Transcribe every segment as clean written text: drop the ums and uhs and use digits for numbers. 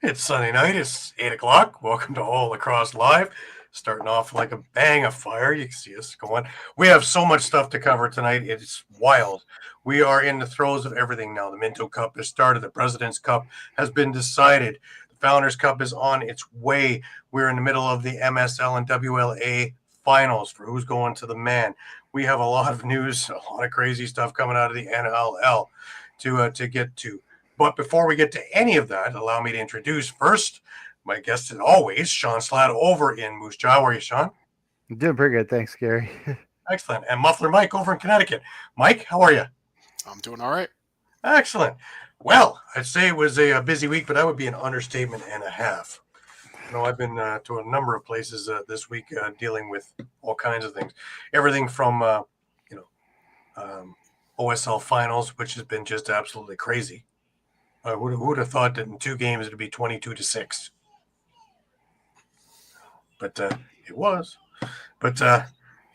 It's Sunday night. It's 8 o'clock. Welcome to All Lacrosse Live. Starting off like a bang of fire. You can see us going. We have so much stuff to cover tonight. It's wild. We are in the throes of everything now. The Minto Cup has started. The President's Cup has been decided. The Founders Cup is on its way. We're in the middle of the MSL and WLA finals for who's going to the man. We have a lot of news, a lot of crazy stuff coming out of the NLL to get to. But before we get to any of that, allow me to introduce first my guest, as always, Shawn Slaght over in Moose Jaw. How are you, Shawn? I'm doing pretty good. Thanks, Gary. Excellent. And Muffler Mike over in Connecticut. Mike, how are you? I'm doing all right. Excellent. Well, I'd say it was a busy week, but that would be an understatement and a half. I've been to a number of places this week dealing with all kinds of things. Everything from, OSL finals, which has been just absolutely crazy. Who would have thought that in 2 games it would be 22-6? But it was. But let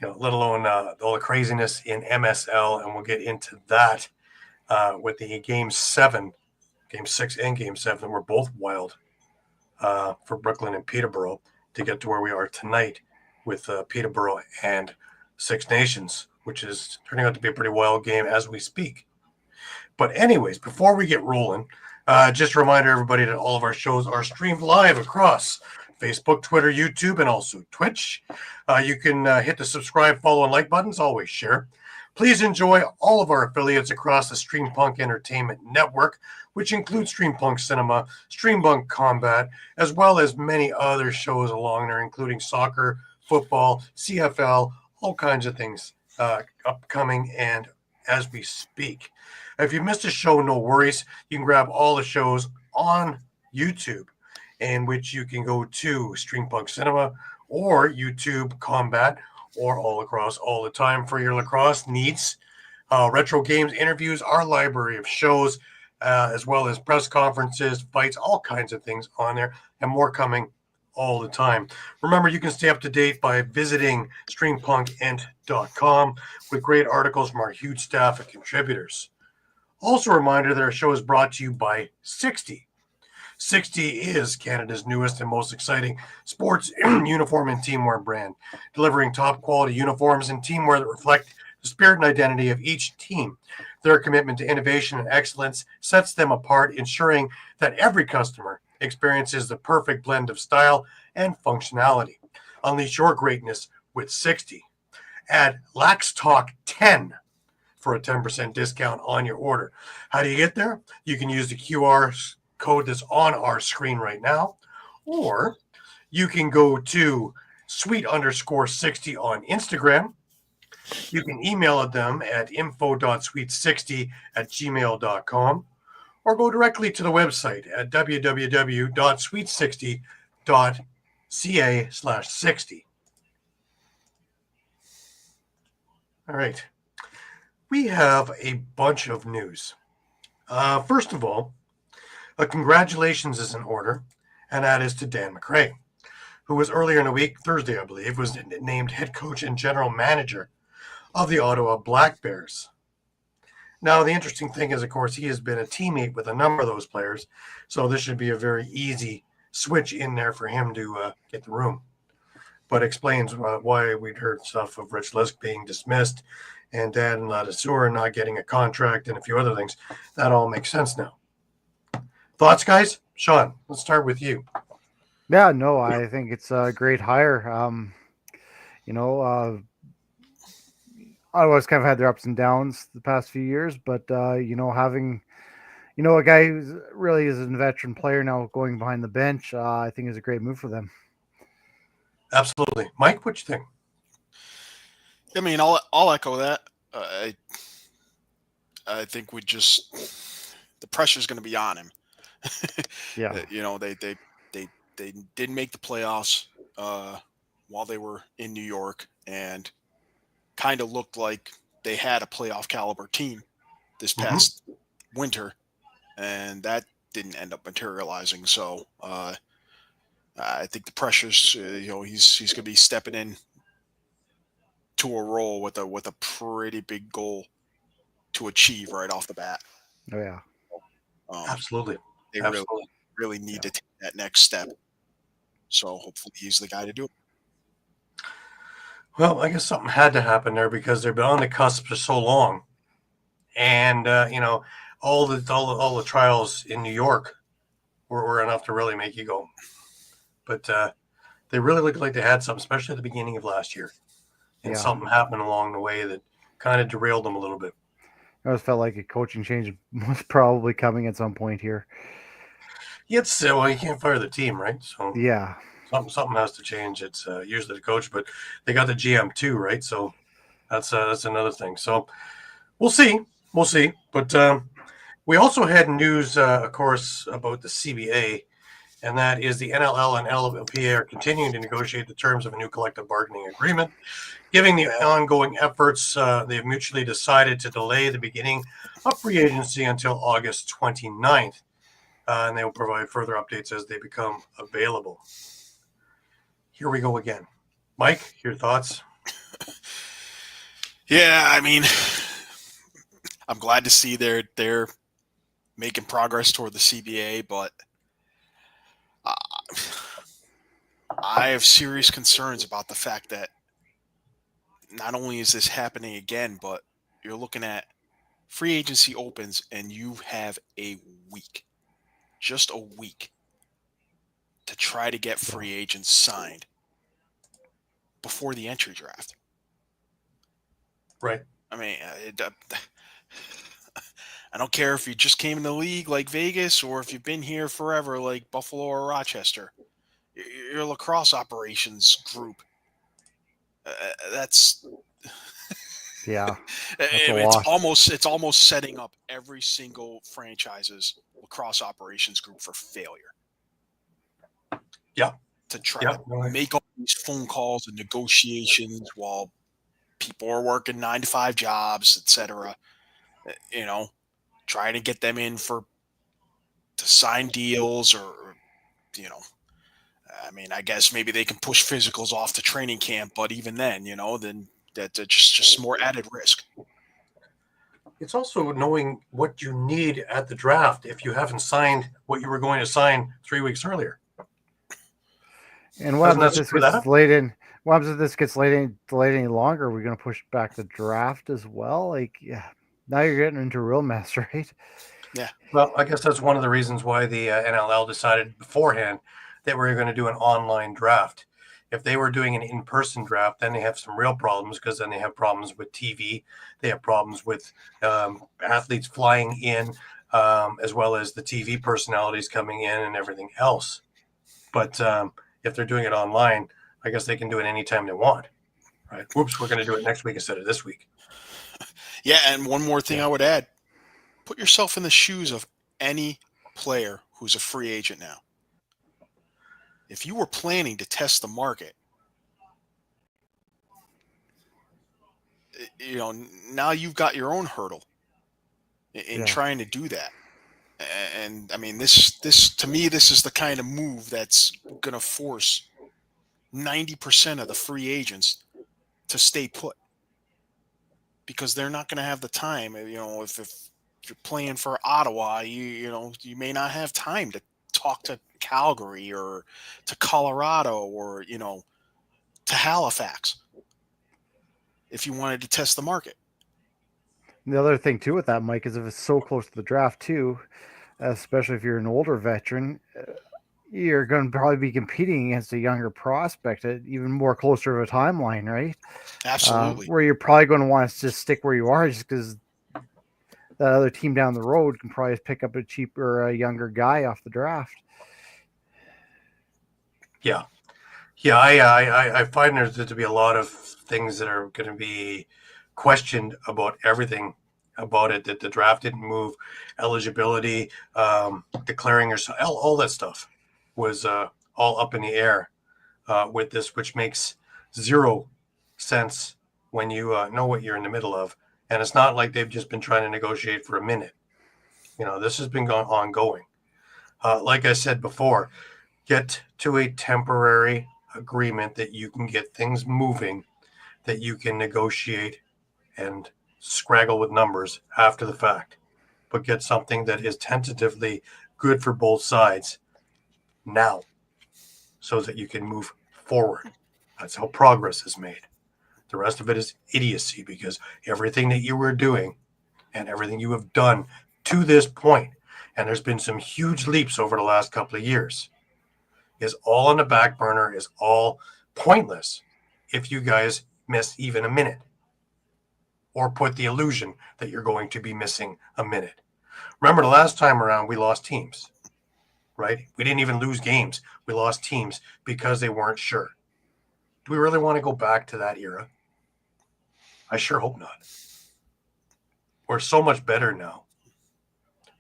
alone all the craziness in MSL, and we'll get into that with the Game 6 and Game 7 were both wild for Brooklyn and Peterborough to get to where we are tonight with Peterborough and Six Nations, which is turning out to be a pretty wild game as we speak. But anyways, before we get rolling, just a reminder, everybody, that all of our shows are streamed live across Facebook, Twitter, YouTube, and also Twitch. You can hit the subscribe, follow, and like buttons. Always share. Please enjoy all of our affiliates across the Streampunk Entertainment Network, which includes Streampunk Cinema, Streampunk Combat, as well as many other shows along there, including soccer, football, CFL, all kinds of things upcoming and as we speak. If you missed a show, no worries. You can grab all the shows on YouTube, in which you can go to Streampunk Cinema or YouTube Combat or All Lacrosse all the time for your lacrosse needs. Retro games, interviews, our library of shows, as well as press conferences, fights, all kinds of things on there, and more coming all the time. Remember, you can stay up to date by visiting streampunkentertainment.com with great articles from our huge staff of contributors. Also, a reminder that our show is brought to you by 60. 60 is Canada's newest and most exciting sports uniform and teamwear brand, delivering top quality uniforms and teamwear that reflect the spirit and identity of each team. Their commitment to innovation and excellence sets them apart, ensuring that every customer experiences the perfect blend of style and functionality. Unleash your greatness with 60. Add Lax Talk 10 for a 10% discount on your order. How do you get there? You can use the QR code that's on our screen right now, or you can go to sweet_60 on Instagram. You can email them at info.sweet60@gmail.com, or go directly to the website at www.sweet60.ca/60. All right. We have a bunch of news. First of all, congratulations is in order, and that is to Dan McRae, who was earlier in the week, Thursday, I believe, was named head coach and general manager of the Ottawa Black Bears. Now, the interesting thing is, of course, he has been a teammate with a number of those players, so this should be a very easy switch in there for him to get the room. But explains why we'd heard stuff of Rich Lisk being dismissed and Dan Ladouceur not getting a contract and a few other things. That all makes sense now. Thoughts, guys? Shawn, let's start with you. Yeah, no, I think it's a great hire. Ottawa's kind of had their ups and downs the past few years, but having a guy who's really is a veteran player now going behind the bench, I think is a great move for them. Absolutely. Mike, what you think? I mean, I'll echo that. I think the pressure's going to be on him. Yeah. They didn't make the playoffs while they were in New York, and kind of looked like they had a playoff caliber team this past winter, and that didn't end up materializing. So I think the pressure's he's going to be stepping in to a role with a pretty big goal to achieve right off the bat. Oh yeah. Absolutely. They Absolutely. really need to take that next step. So hopefully he's the guy to do it. Well, I guess something had to happen there because they've been on the cusp for so long, and all the trials in New York were enough to really make you go. But they really looked like they had something, especially at the beginning of last year, and something happened along the way that kind of derailed them a little bit. I always felt like a coaching change was probably coming at some point here. It's well, you can't fire the team, right? So Yeah. Something has to change. It's usually the coach, but they got the GM too, right? So that's another thing. So we'll see. But we also had news, of course, about the CBA, and that is the NLL and LLPA are continuing to negotiate the terms of a new collective bargaining agreement. Given the ongoing efforts, they have mutually decided to delay the beginning of free agency until August 29th, and they will provide further updates as they become available. Here we go again. Mike, your thoughts? Yeah, I mean, I'm glad to see they're making progress toward the CBA, but I have serious concerns about the fact that not only is this happening again, but you're looking at free agency opens and you have a week, just a week, to try to get free agents signed before the entry draft. Right. I mean, I don't care if you just came in the league like Vegas or if you've been here forever like Buffalo or Rochester. Your lacrosse operations group. That's it's almost setting up every single franchise's lacrosse operations group for failure. Yeah. To try to make all these phone calls and negotiations while people are working 9-to-5 jobs, etc. Trying to get them in to sign deals or. I mean, I guess maybe they can push physicals off to training camp, but even then, then that's just more added risk. It's also knowing what you need at the draft if you haven't signed what you were going to sign 3 weeks earlier. And what happens if this gets delayed in? What happens if this gets delayed any longer? We're going to push back the draft as well. Now you're getting into a real mess, right? Yeah. Well, I guess that's one of the reasons why the NLL decided beforehand that we were going to do an online draft. If they were doing an in-person draft, then they have some real problems because then they have problems with TV. They have problems with athletes flying in, as well as the TV personalities coming in and everything else. But if they're doing it online, I guess they can do it anytime they want. Right? Oops, we're going to do it next week instead of this week. Yeah, and one more thing I would add. Put yourself in the shoes of any player who's a free agent now. If you were planning to test the market, now you've got your own hurdle in trying to do that. And I mean, this to me, this is the kind of move that's going to force 90% of the free agents to stay put because they're not going to have the time. If you're playing for Ottawa, you may not have time to talk to Calgary or to Colorado or to Halifax if you wanted to test the market. The other thing too with that, Mike, is if it's so close to the draft too, especially if you're an older veteran, you're going to probably be competing against a younger prospect at even more closer of a timeline, right? Absolutely. Where you're probably going to want to just stick where you are just because that other team down the road can probably pick up a cheaper, younger guy off the draft. Yeah. I find there to be a lot of things that are going to be questioned about everything about it, that the draft didn't move, eligibility, declaring yourself, all that stuff was all up in the air with this, which makes zero sense when you know what you're in the middle of. And it's not like they've just been trying to negotiate for a minute. This has been ongoing. Like I said before, get to a temporary agreement that you can get things moving, that you can negotiate and scraggle with numbers after the fact, but get something that is tentatively good for both sides. now so that you can move forward. That's how progress is made. The rest of it is idiocy, because everything that you were doing and everything you have done to this point, and there's been some huge leaps over the last couple of years, is all on the back burner, is all pointless if you guys miss even a minute or put the illusion that you're going to be missing a minute. Remember the last time around, we lost teams, right? We didn't even lose games. We lost teams because they weren't sure. Do we really want to go back to that era? I sure hope not. We're so much better now.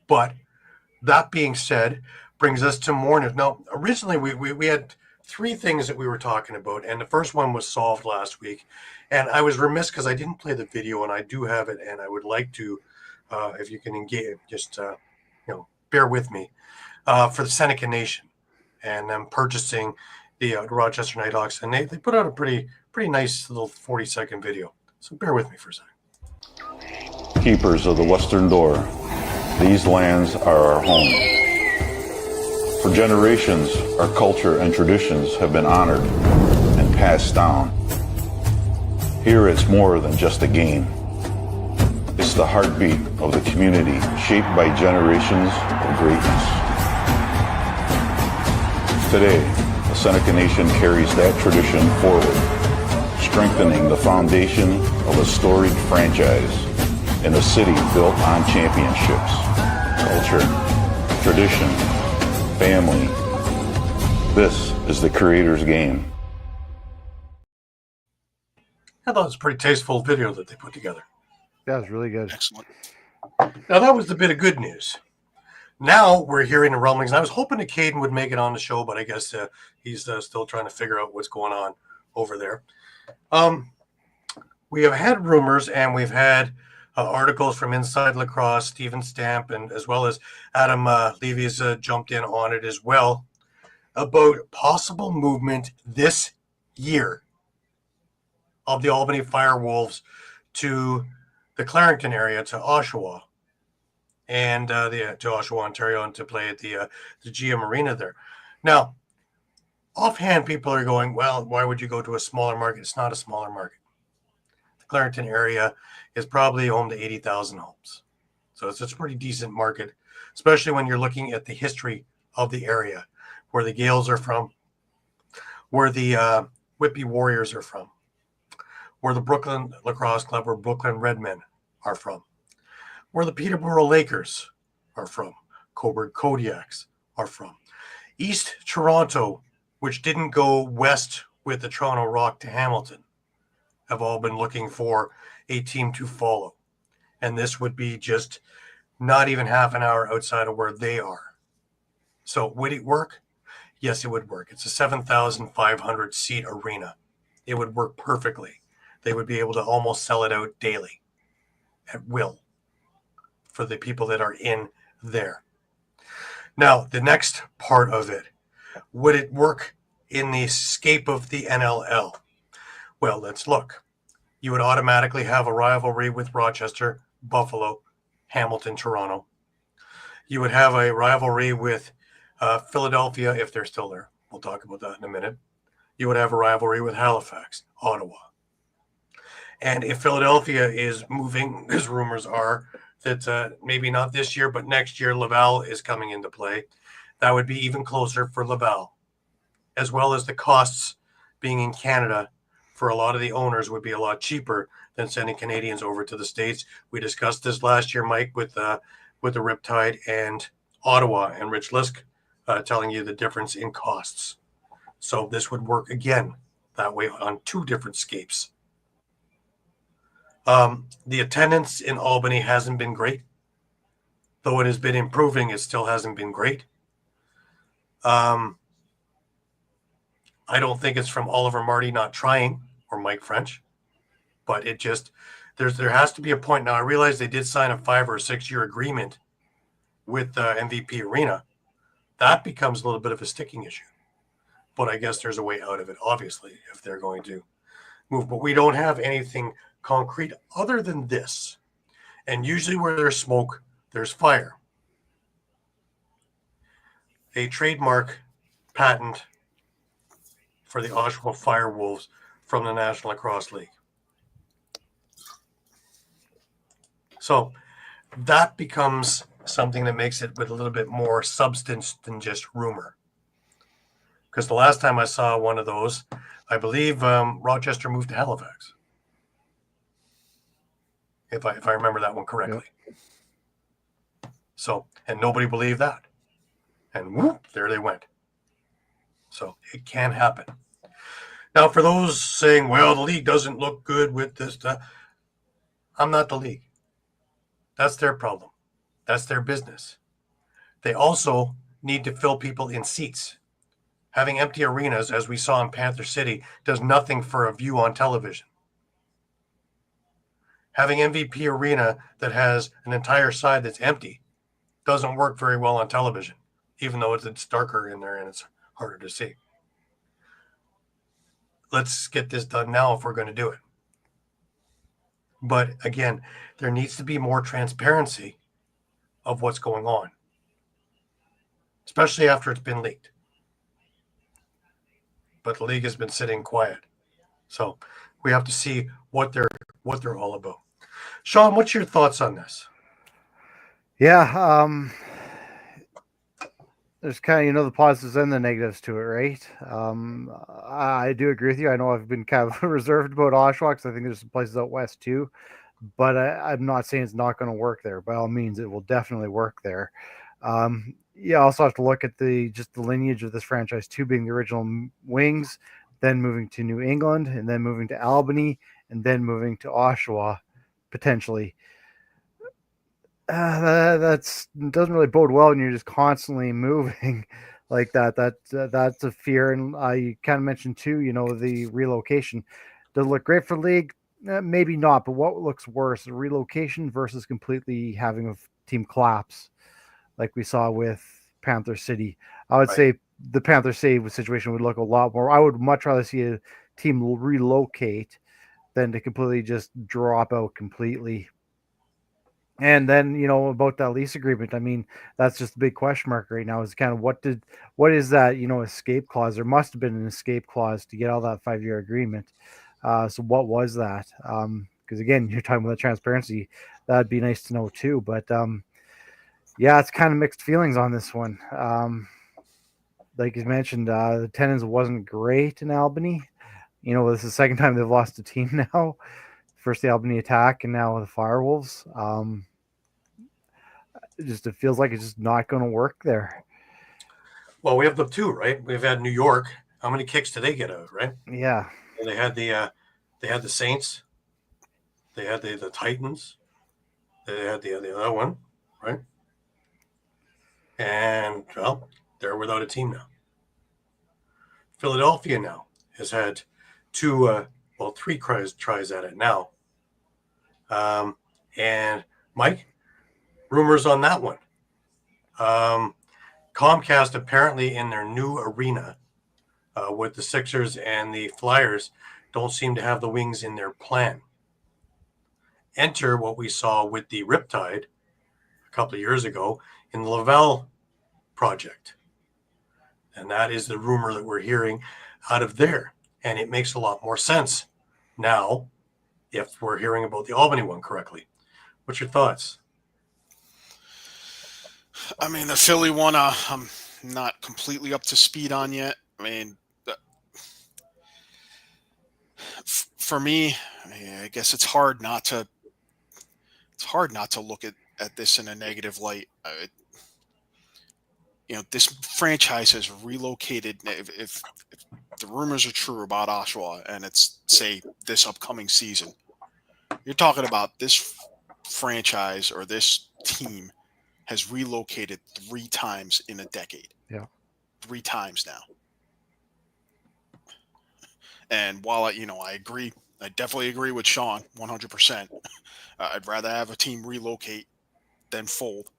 But that being said, brings us to more news. Now, originally we had three things that we were talking about, and the first one was solved last week. And I was remiss because I didn't play the video, and I do have it, and I would like to, if you can engage, just bear with me, for the Seneca Nation, and them purchasing the Rochester Nighthawks, and they put out a pretty nice little 40-second video. So bear with me for a second. Keepers of the Western Door, these lands are our home. For generations, our culture and traditions have been honored and passed down. Here it's more than just a game. It's the heartbeat of the community, shaped by generations of greatness. Today, the Seneca Nation carries that tradition forward, strengthening the foundation of a storied franchise in a city built on championships, culture, tradition, family. This is the Creator's game. I thought it was a pretty tasteful video that they put together. That was really good. Excellent. Now, that was the bit of good news. Now we're hearing the rumblings. I was hoping that Caden would make it on the show, but I guess he's still trying to figure out what's going on over there. We have had rumors, and we've had articles from Inside Lacrosse, Stephen Stamp, and as well as Adam Levy's jumped in on it as well, about possible movement this year of the Albany Firewolves to the Clarington area, to Oshawa, and to Oshawa, Ontario, and to play at the GM Arena there. Now, offhand, people are going, well, why would you go to a smaller market? It's not a smaller market. The Clarington area is probably home to 80,000 homes. So it's a pretty decent market, especially when you're looking at the history of the area, where the Gales are from, where the Whitby Warriors are from, where the Brooklyn Lacrosse Club or Brooklyn Redmen are from, where the Peterborough Lakers are from, Cobourg Kodiaks are from. East Toronto, which didn't go west with the Toronto Rock to Hamilton, have all been looking for a team to follow. And this would be just not even half an hour outside of where they are. So would it work? Yes, it would work. It's a 7,500 seat arena. It would work perfectly. They would be able to almost sell it out daily at will for the people that are in there. Now, the next part of it, would it work in the scape of the NLL? Well, let's look. You would automatically have a rivalry with Rochester, Buffalo, Hamilton, Toronto. You would have a rivalry with Philadelphia, if they're still there. We'll talk about that in a minute. You would have a rivalry with Halifax, Ottawa. And if Philadelphia is moving, as rumors are, that maybe not this year, but next year, Laval is coming into play, that would be even closer for Laval, as well as the costs being in Canada for a lot of the owners would be a lot cheaper than sending Canadians over to the States. We discussed this last year, Mike, with the Riptide and Ottawa, and Rich Lisk telling you the difference in costs. So this would work again that way on two different scapes. The attendance in Albany hasn't been great. Though it has been improving, it still hasn't been great. I don't think it's from Oliver Marty not trying or Mike French, but it just, there has to be a point. Now, I realize they did sign a 5 or 6 year agreement with MVP Arena. That becomes a little bit of a sticking issue. But I guess there's a way out of it, obviously, if they're going to move. But we don't have anything concrete other than this. And usually where there's smoke, there's fire. A trademark patent for the Oshawa Firewolves from the National Lacrosse League. So that becomes something that makes it with a little bit more substance than just rumor. Because the last time I saw one of those, I believe Rochester moved to Halifax. If I remember that one correctly. Yep. So, and nobody believed that. And whoop, there they went. So it can happen. Now, for those saying, well, the league doesn't look good with this, I'm not the league. That's their problem. That's their business. They also need to fill people in seats. Having empty arenas, as we saw in Panther City, does nothing for a view on television. Having MVP Arena that has an entire side that's empty doesn't work very well on television, even though it's darker in there and it's harder to see. Let's get this done now if we're going to do it. But again, there needs to be more transparency of what's going on, especially after it's been leaked. But the league has been sitting quiet. So we have to see what they're all about. Shawn, what's your thoughts on this? Yeah, there's kind of, the positives and the negatives to it, right? I do agree with you. I know I've been kind of reserved about Oshawa because I think there's some places out west too, but I'm not saying it's not going to work there. By all means, it will definitely work there. Yeah, also have to look at the lineage of this franchise too, being the original Wings, then moving to New England, and then moving to Albany, and then moving to Oshawa, potentially. That doesn't really bode well when you're just constantly moving like that. That's a fear. And you kind of mentioned too, the relocation. Does it look great for the league? Maybe not. But what looks worse, relocation versus completely having a team collapse, like we saw with Panther City? I would say the Panther City situation would look a lot more. I would much rather see a team relocate than to completely just drop out completely. And then, about that lease agreement, I mean, that's just a big question mark right now, is kind of what is that, escape clause? There must have been an escape clause to get all that 5-year agreement. So what was that? Because again, you're talking about the transparency. That'd be nice to know too. But yeah, it's kind of mixed feelings on this one. Like you mentioned, the attendance wasn't great in Albany. This is the second time they've lost a team now. First the Albany Attack and now the Firewolves. It feels like it's just not going to work there. Well, we have the two, right? We've had New York. How many kicks did they get out, right? Yeah. And they had the Saints. They had the Titans. They had the other one, right? And well, they're without a team now. Philadelphia now has had three tries at it now. And Mike, rumors on that one. Comcast apparently in their new arena with the Sixers and the Flyers don't seem to have the Wings in their plan. Enter what we saw with the Riptide a couple of years ago in the Laval project. And that is the rumor that we're hearing out of there. And it makes a lot more sense now if we're hearing about the Albany one correctly. What's your thoughts? I mean, the Philly one, I'm not completely up to speed on yet. I mean, for me, I guess it's hard not to look at this in a negative light. This franchise has relocated. If the rumors are true about Oshawa and it's, say, this upcoming season, you're talking about this franchise or this team has relocated 3 times in a decade. Yeah. 3 times now. And while I agree, I definitely agree with Shawn 100%. I'd rather have a team relocate than fold.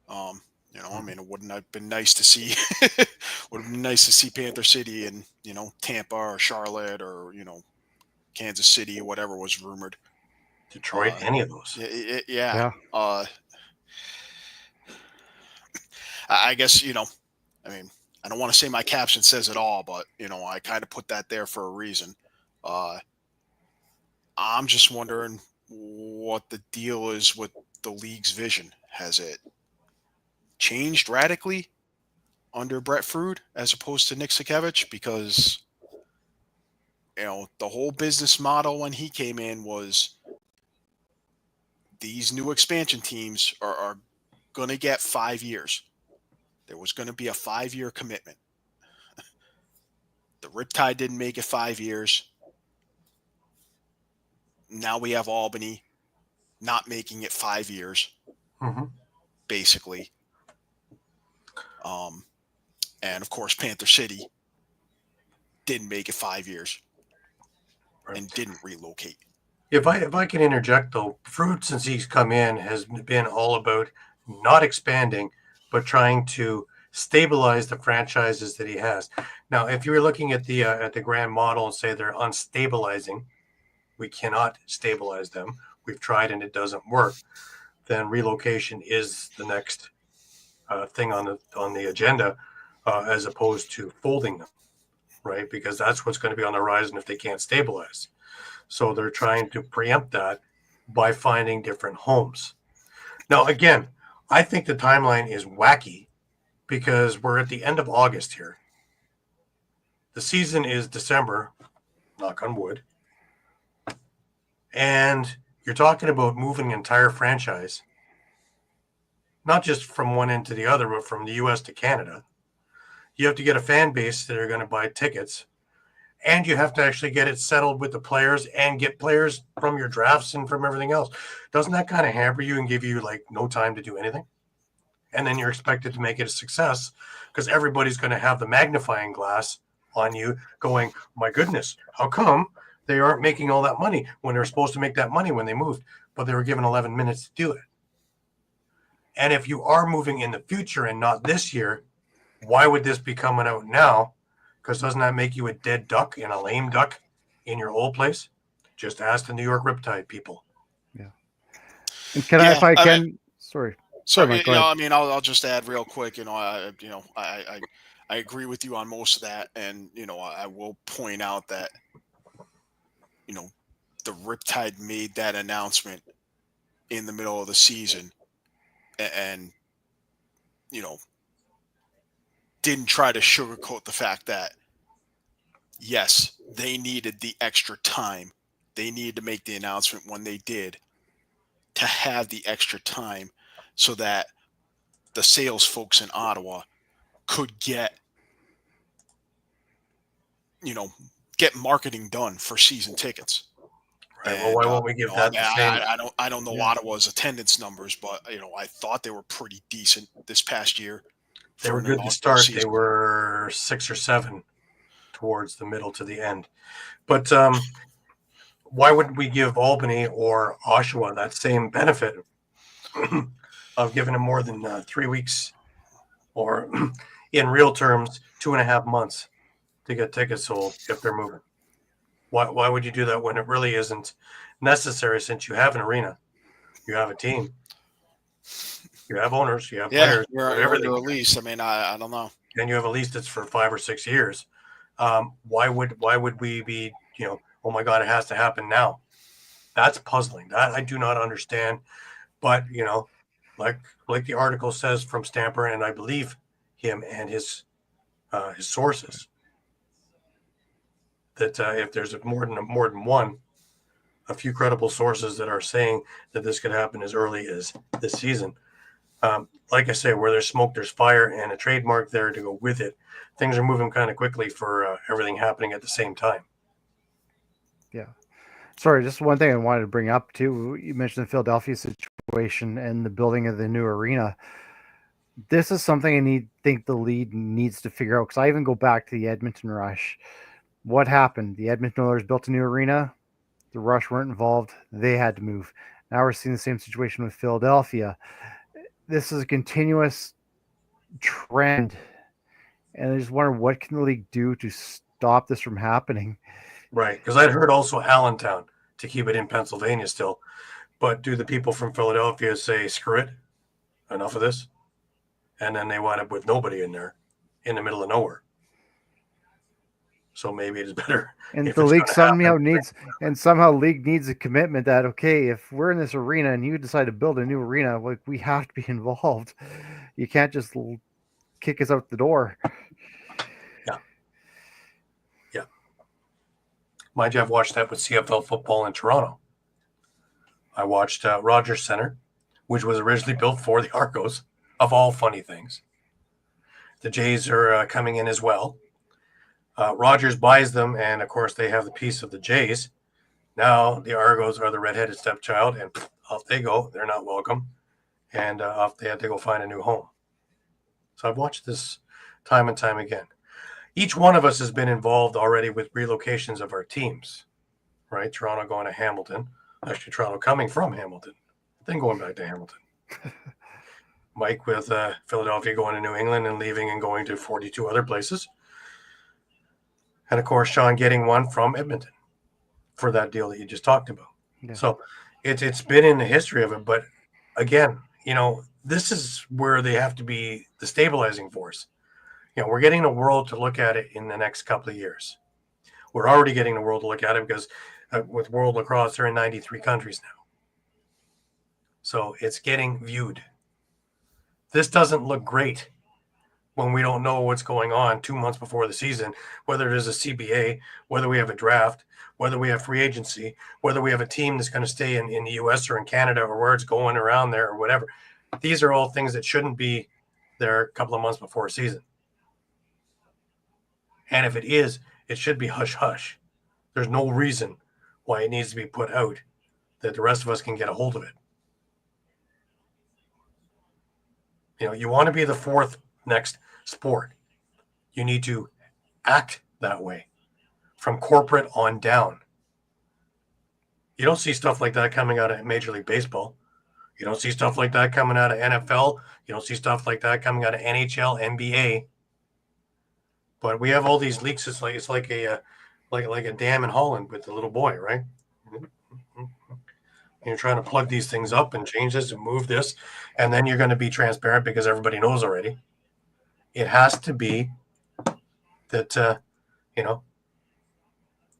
I mean, it wouldn't have been nice to see. Would have been nice to see Panther City and Tampa or Charlotte or Kansas City or whatever was rumored. Detroit, any of those. Yeah. I guess I mean, I don't want to say my caption says it all, but, I kind of put that there for a reason. I'm just wondering what the deal is with the league's vision. Has it changed radically under Brett Frude as opposed to Nick Sakevich? Because, the whole business model when he came in was these new expansion teams are going to get 5 years. There was going to be a 5-year commitment. The Riptide didn't make it 5 years. Now we have Albany not making it 5 years, basically. And, of course, Panther City didn't make it 5 years and didn't relocate. If I can interject, though, Fruit, since he's come in, has been all about not expanding, but trying to stabilize the franchises that he has. Now, if you were looking at the grand model and say they're unstabilizing, we cannot stabilize them. We've tried and it doesn't work. Then relocation is the next thing on the agenda, as opposed to folding them, right? Because that's what's going to be on the horizon if they can't stabilize. So they're trying to preempt that by finding different homes. Now, again, I think the timeline is wacky because we're at the end of August here. The season is December, knock on wood. And you're talking about moving an entire franchise, not just from one end to the other, but from the U.S. to Canada. You have to get a fan base that are going to buy tickets. And you have to actually get it settled with the players and get players from your drafts and from everything else. Doesn't that kind of hamper you and give you no time to do anything? And then you're expected to make it a success because everybody's going to have the magnifying glass on you going, my goodness, how come they aren't making all that money when they're supposed to make that money when they moved, but they were given 11 minutes to do it? And if you are moving in the future and not this year, why would this be coming out now? Because doesn't that make you a dead duck and a lame duck in your old place? Just ask the New York Riptide people. Yeah. And can I, if I can, sorry. Mike, I'll just add real quick. I agree with you on most of that, and I will point out that the Riptide made that announcement in the middle of the season, and didn't try to sugarcoat the fact that, yes, they needed the extra time. They needed to make the announcement when they did to have the extra time so that the sales folks in Ottawa could get marketing done for season tickets. Right. Well, why won't we give that the same? I don't know Ottawa's attendance numbers, but I thought they were pretty decent this past year. They were good to start. Season. They were 6 or 7 towards the middle to the end. But why wouldn't we give Albany or Oshawa that same benefit of giving them more than 3 weeks, or in real terms, 2.5 months to get tickets sold if they're moving? Why would you do that when it really isn't necessary, since you have an arena, you have a team, you have owners, you have players, you're under a lease. I don't know. And you have a lease that's for 5 or 6 years. Why would we be, oh my God, it has to happen now? That's puzzling. That I do not understand. But, like the article says from Stamper, and I believe him and his sources, that if there's more than one, a few credible sources that are saying that this could happen as early as this season. Like I say, where there's smoke, there's fire, and a trademark there to go with it. Things are moving kind of quickly for everything happening at the same time. Yeah. Sorry, just one thing I wanted to bring up too. You mentioned the Philadelphia situation and the building of the new arena. This is something I think the league needs to figure out, because I even go back to the Edmonton Rush. What happened? The Edmonton Oilers built a new arena. The Rush weren't involved. They had to move. Now we're seeing the same situation with Philadelphia. This is a continuous trend, and I just wonder, what can the league do to stop this from happening? Right, because I'd heard also Allentown, to keep it in Pennsylvania still. But do the people from Philadelphia say, screw it, enough of this? And then they wind up with nobody in there. in the middle of nowhere. So maybe it is better. And if the it's league gonna happen. somehow league needs a commitment that, okay, if we're in this arena and you decide to build a new arena, like, we have to be involved. You can't just kick us out the door. Yeah. Mind you, I've watched that with CFL football in Toronto. I watched Rogers Center, which was originally built for the Argos, of all funny things. The Jays are coming in as well. Rogers buys them, and of course they have the piece of the Jays. Now the Argos are the redheaded stepchild, and off they go. They're not welcome, and off they have to go find a new home. So I've watched this time and time again. Each one of us has been involved already with relocations of our teams, right? Toronto going to Hamilton. Actually, Toronto coming from Hamilton, then going back to Hamilton. Mike with Philadelphia going to New England and leaving and going to 42 other places. And, of course, Shawn getting one from Edmonton for that deal that you just talked about. Yeah. So it's been in the history of it. But, again, this is where they have to be the stabilizing force. We're getting the world to look at it in the next couple of years. We're already getting the world to look at it because with World Lacrosse, they're in 93 countries now. So it's getting viewed. This doesn't look great when we don't know what's going on 2 months before the season, whether there's a CBA, whether we have a draft, whether we have free agency, whether we have a team that's going to stay in the U.S. or in Canada or where it's going around there or whatever. These are all things that shouldn't be there a couple of months before a season. And if it is, it should be hush-hush. There's no reason why it needs to be put out that the rest of us can get a hold of it. You want to be the fourth next sport. You need to act that way from corporate on down. You don't see stuff like that coming out of Major League Baseball. You don't see stuff like that coming out of NFL. You don't see stuff like that coming out of NHL, NBA. But we have all these leaks. It's like a dam in Holland with the little boy, right? You're trying to plug these things up and change this and move this, and then you're going to be transparent because everybody knows already. It has to be that, you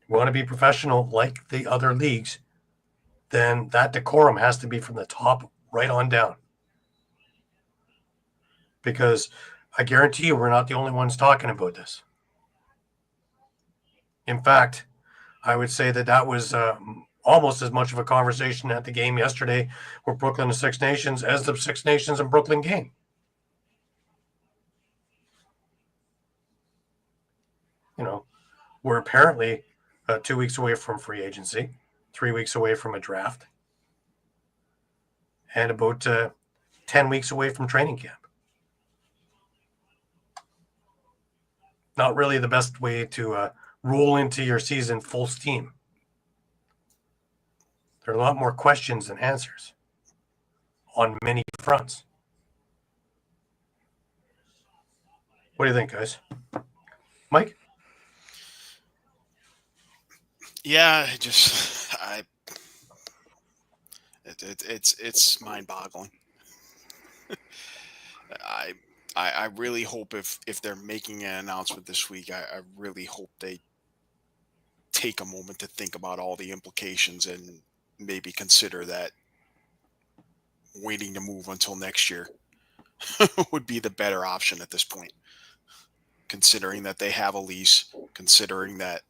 want to be professional like the other leagues, then that decorum has to be from the top right on down. Because I guarantee you we're not the only ones talking about this. In fact, I would say that was almost as much of a conversation at the game yesterday with Brooklyn and Six Nations as the Six Nations and Brooklyn game. We're apparently 2 weeks away from free agency, 3 weeks away from a draft, and about 10 weeks away from training camp. Not really the best way to roll into your season full steam. There are a lot more questions than answers on many fronts. What do you think, guys? Mike? Yeah, it's mind-boggling. I really hope if they're making an announcement this week, I really hope they take a moment to think about all the implications and maybe consider that waiting to move until next year would be the better option at this point, considering that they have a lease, considering that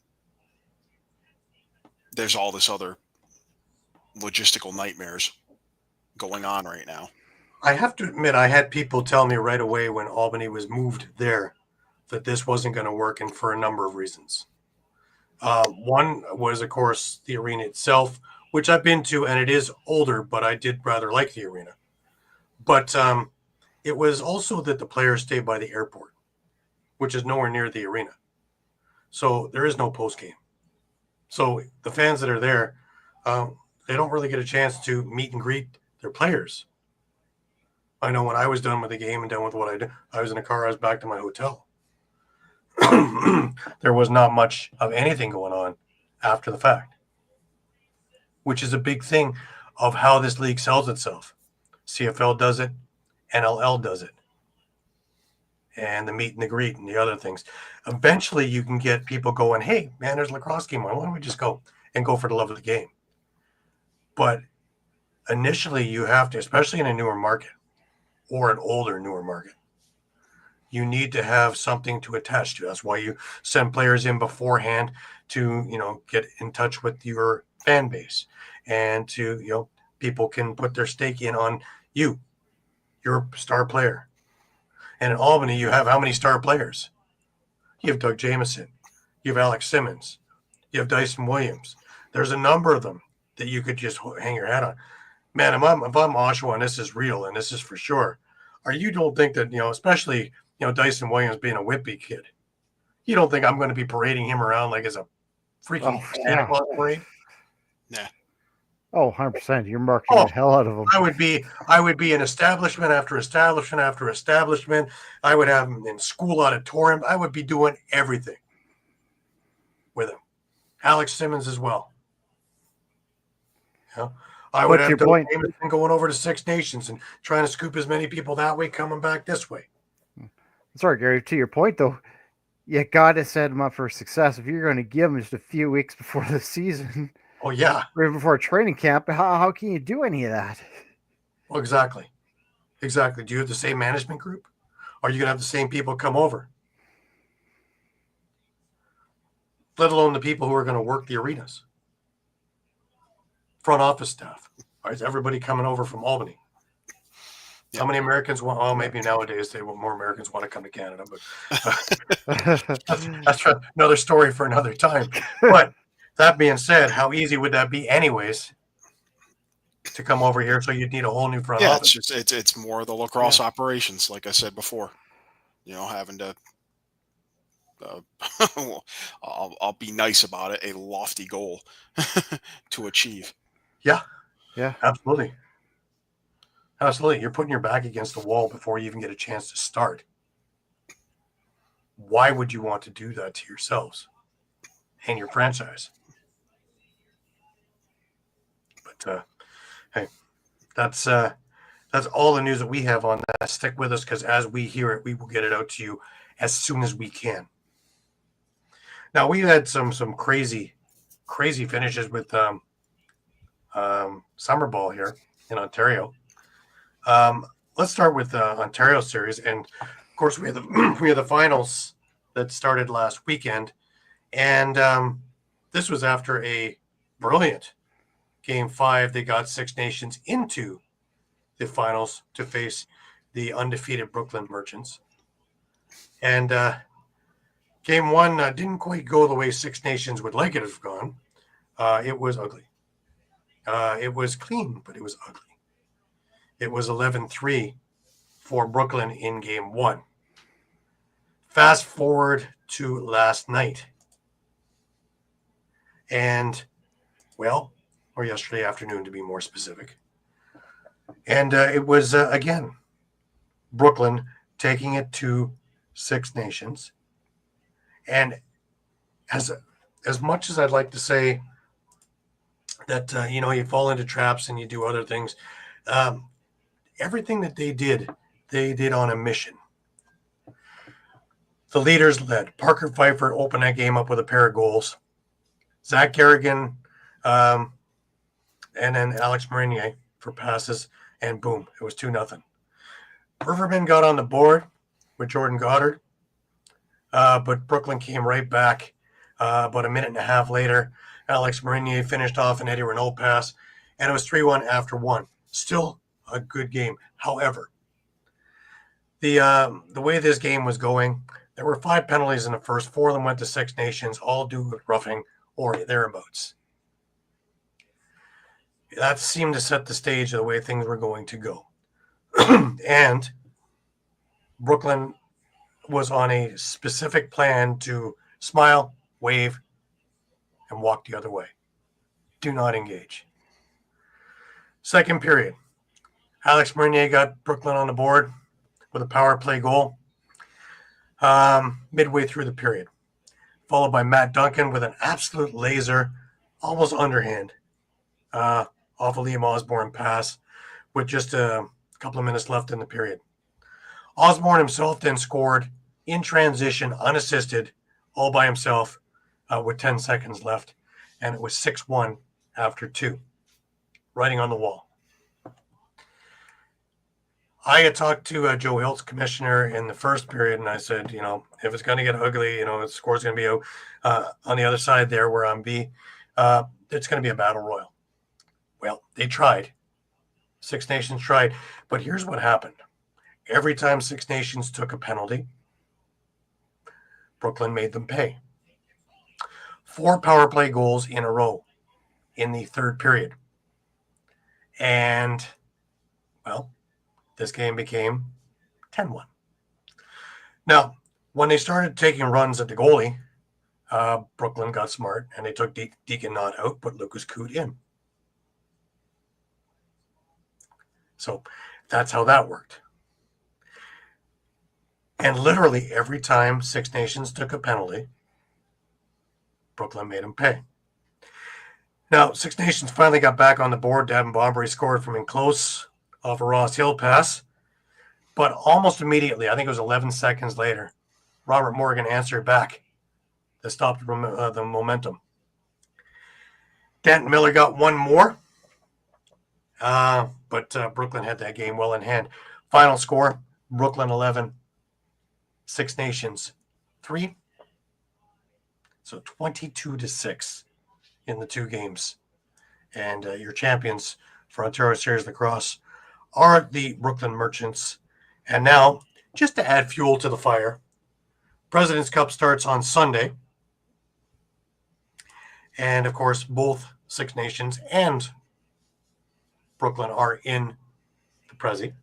there's all this other logistical nightmares going on right now. I have to admit, I had people tell me right away when Albany was moved there that this wasn't going to work, and for a number of reasons. One was, of course, the arena itself, which I've been to, and it is older, but I did rather like the arena. But it was also that the players stay by the airport, which is nowhere near the arena. So there is no postgame. So the fans that are there, they don't really get a chance to meet and greet their players. I know when I was done with the game and done with what I did, I was in a car, I was back to my hotel. There was not much of anything going on after the fact, which is a big thing of how this league sells itself. CFL does it, NLL does it. and the meet and the greet and the other things. Eventually, you can get people going, hey, man, there's a lacrosse game on. Why don't we just go for the love of the game? But initially, you have to, especially in a newer market or an older, newer market, you need to have something to attach to. That's why you send players in beforehand to, get in touch with your fan base and to, people can put their stake in on you, your star player. And in Albany, you have how many star players? You have Doug Jamieson. You have Alex Simmons. You have Dyson Williams. There's a number of them that you could just hang your hat on. Man, if I'm Oshawa and this is real and this is for sure, or you don't think that, especially, Dyson Williams being a Whitby kid, you don't think I'm going to be parading him around like as a freaking Santa Claus parade? Nah. Oh, 100%. You're marking the hell out of them. I would be in establishment after establishment after establishment. I would have him in school auditorium. I would be doing everything with him. Alex Simmons as well. I would have Doug Jamieson going over to Six Nations and trying to scoop as many people that way, coming back this way. Sorry, Gary, to your point, though, you got to set him up for success. If you're going to give him just a few weeks before the season, oh, yeah, right before training camp, how can you do any of that? Well, exactly. Do you have the same management group? Are you going to have the same people come over? Let alone the people who are going to work the arenas. Front office staff. Is everybody coming over from Albany? How many Americans want? Oh, maybe nowadays more Americans want to come to Canada, but that's another story for another time. But that being said, how easy would that be, anyways, to come over here? So you'd need a whole new front office. It's more of the lacrosse operations, like I said before. Having to. I'll be nice about it. A lofty goal to achieve. Yeah, absolutely. You're putting your back against the wall before you even get a chance to start. Why would you want to do that to yourselves and your franchise? But hey, that's all the news that we have on that. Stick with us, because as we hear it, we will get it out to you as soon as we can. Now, we had some crazy finishes with summer ball here in Ontario. Let's start with the Ontario series, and of course we had the finals that started last weekend, and this was after a brilliant Game 5. They got Six Nations into the finals to face the undefeated Brooklyn Merchants, and Game 1 didn't quite go the way Six Nations would like it to have gone. It was ugly. It was clean, but it was ugly. It was 11-3 for Brooklyn in Game 1. Fast forward to last night. And, or yesterday afternoon to be more specific. And it was, again, Brooklyn taking it to Six Nations. And as much as I'd like to say that, you fall into traps and you do other things, everything that they did on a mission. The leaders led. Parker Pfeiffer opened that game up with a pair of goals. Zach Garrigan, and then Alex Marinier for passes, and boom, it was 2-0. Riverman got on the board with Jordan Goddard, but Brooklyn came right back about a minute and a half later. Alex Marinier finished off an Eddie Renault pass, and it was 3-1 after 1. Still a good game. However, the way this game was going, there were 5 penalties in the first. 4 of them went to Six Nations, all due with roughing or thereabouts. That seemed to set the stage of the way things were going to go. And Brooklyn was on a specific plan to smile, wave, and walk the other way. Do not engage. Second period. Alex Marinier got Brooklyn on the board with a power play goal midway through the period, followed by Matt Duncan with an absolute laser, almost underhand, off a Liam Osborne pass with just a couple of minutes left in the period. Osborne himself then scored in transition, unassisted, all by himself, with 10 seconds left. And it was 6-1 after 2. Writing on the wall. I had talked to Joe Hiltz, commissioner, in the first period, and I said, if it's going to get ugly, the score's going to be on the other side there where I'm B. It's going to be a battle royal. Well, they tried. Six Nations tried. But here's what happened. Every time Six Nations took a penalty, Brooklyn made them pay. 4 power play goals in a row in the third period. And, well, this game became 10-1. Now, when they started taking runs at the goalie, Brooklyn got smart, and they took Deacon Knott out, put Lucas Coote in. So that's how that worked. And literally every time Six Nations took a penalty, Brooklyn made them pay. Now, Six Nations finally got back on the board. Davin Bombery scored from in close off a Ross Hill pass. But almost immediately, I think it was 11 seconds later, Robert Morgan answered back to stop the momentum. Danton Miller got one more. But Brooklyn had that game well in hand. Final score, Brooklyn 11, Six Nations 3. So 22-6 in the 2 games. And your champions for Ontario Series Lacrosse are the Brooklyn Merchants. And now, just to add fuel to the fire, President's Cup starts on Sunday. And, of course, both Six Nations and Brooklyn are in the Prezi.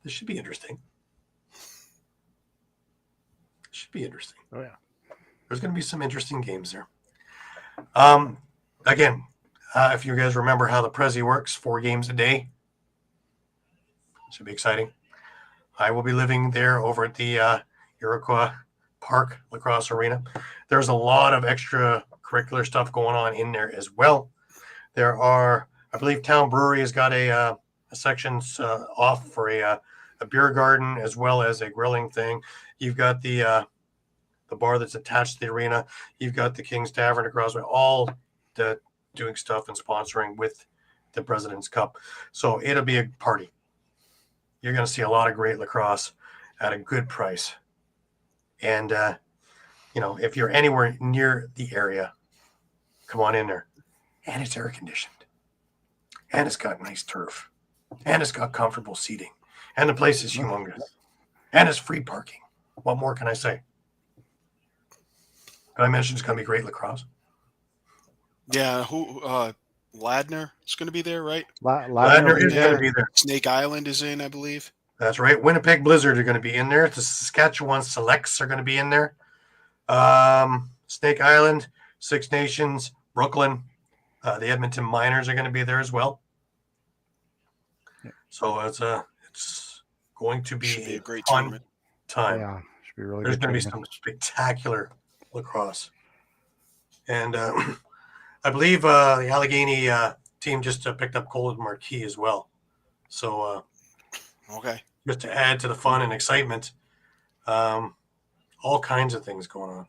This should be interesting. Oh, yeah. There's going to be some interesting games there. Again, if you guys remember how the Prezi works, 4 games a day. Should be exciting. I will be living there over at the Iroquois Park Lacrosse Arena. There's a lot of extracurricular stuff going on in there as well. There are, I believe, Town Brewery has got a section off for a beer garden as well as a grilling thing. You've got the bar that's attached to the arena. You've got the King's Tavern across, all doing stuff and sponsoring with the President's Cup. So it'll be a party. You're going to see a lot of great lacrosse at a good price. And, if you're anywhere near the area, come on in there. And it's air conditioned. And it's got nice turf. And it's got comfortable seating. And the place is humongous. And it's free parking. What more can I say? Did I mention it's going to be great lacrosse? Yeah, Ladner is going to be there, right? Ladner is going to be there. Snake Island is in, I believe. That's right. Winnipeg Blizzard are going to be in there. The Saskatchewan Selects are going to be in there. Snake Island, Six Nations, Brooklyn, the Edmonton Miners are going to be there as well. Yeah. So it's going to be a great fun tournament. time. Yeah, should be really There's good. going to be some spectacular lacrosse. And I believe the Allegheny team just picked up Colin Marquis as well. So Okay. just to add to the fun and excitement, all kinds of things going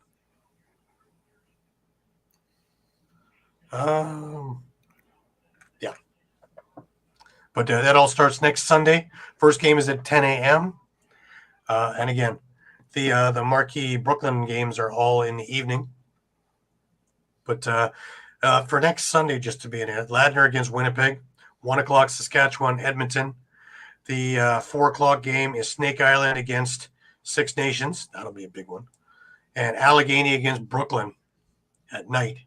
on. Yeah. But that all starts next Sunday. First game is at 10 a.m. And again, the marquee Brooklyn games are all in the evening. But for next Sunday, just to be in it, Ladner against Winnipeg, 1 o'clock Saskatchewan, Edmonton. The 4 o'clock game is Snake Island against Six Nations. That'll be a big one. And Allegheny against Brooklyn at night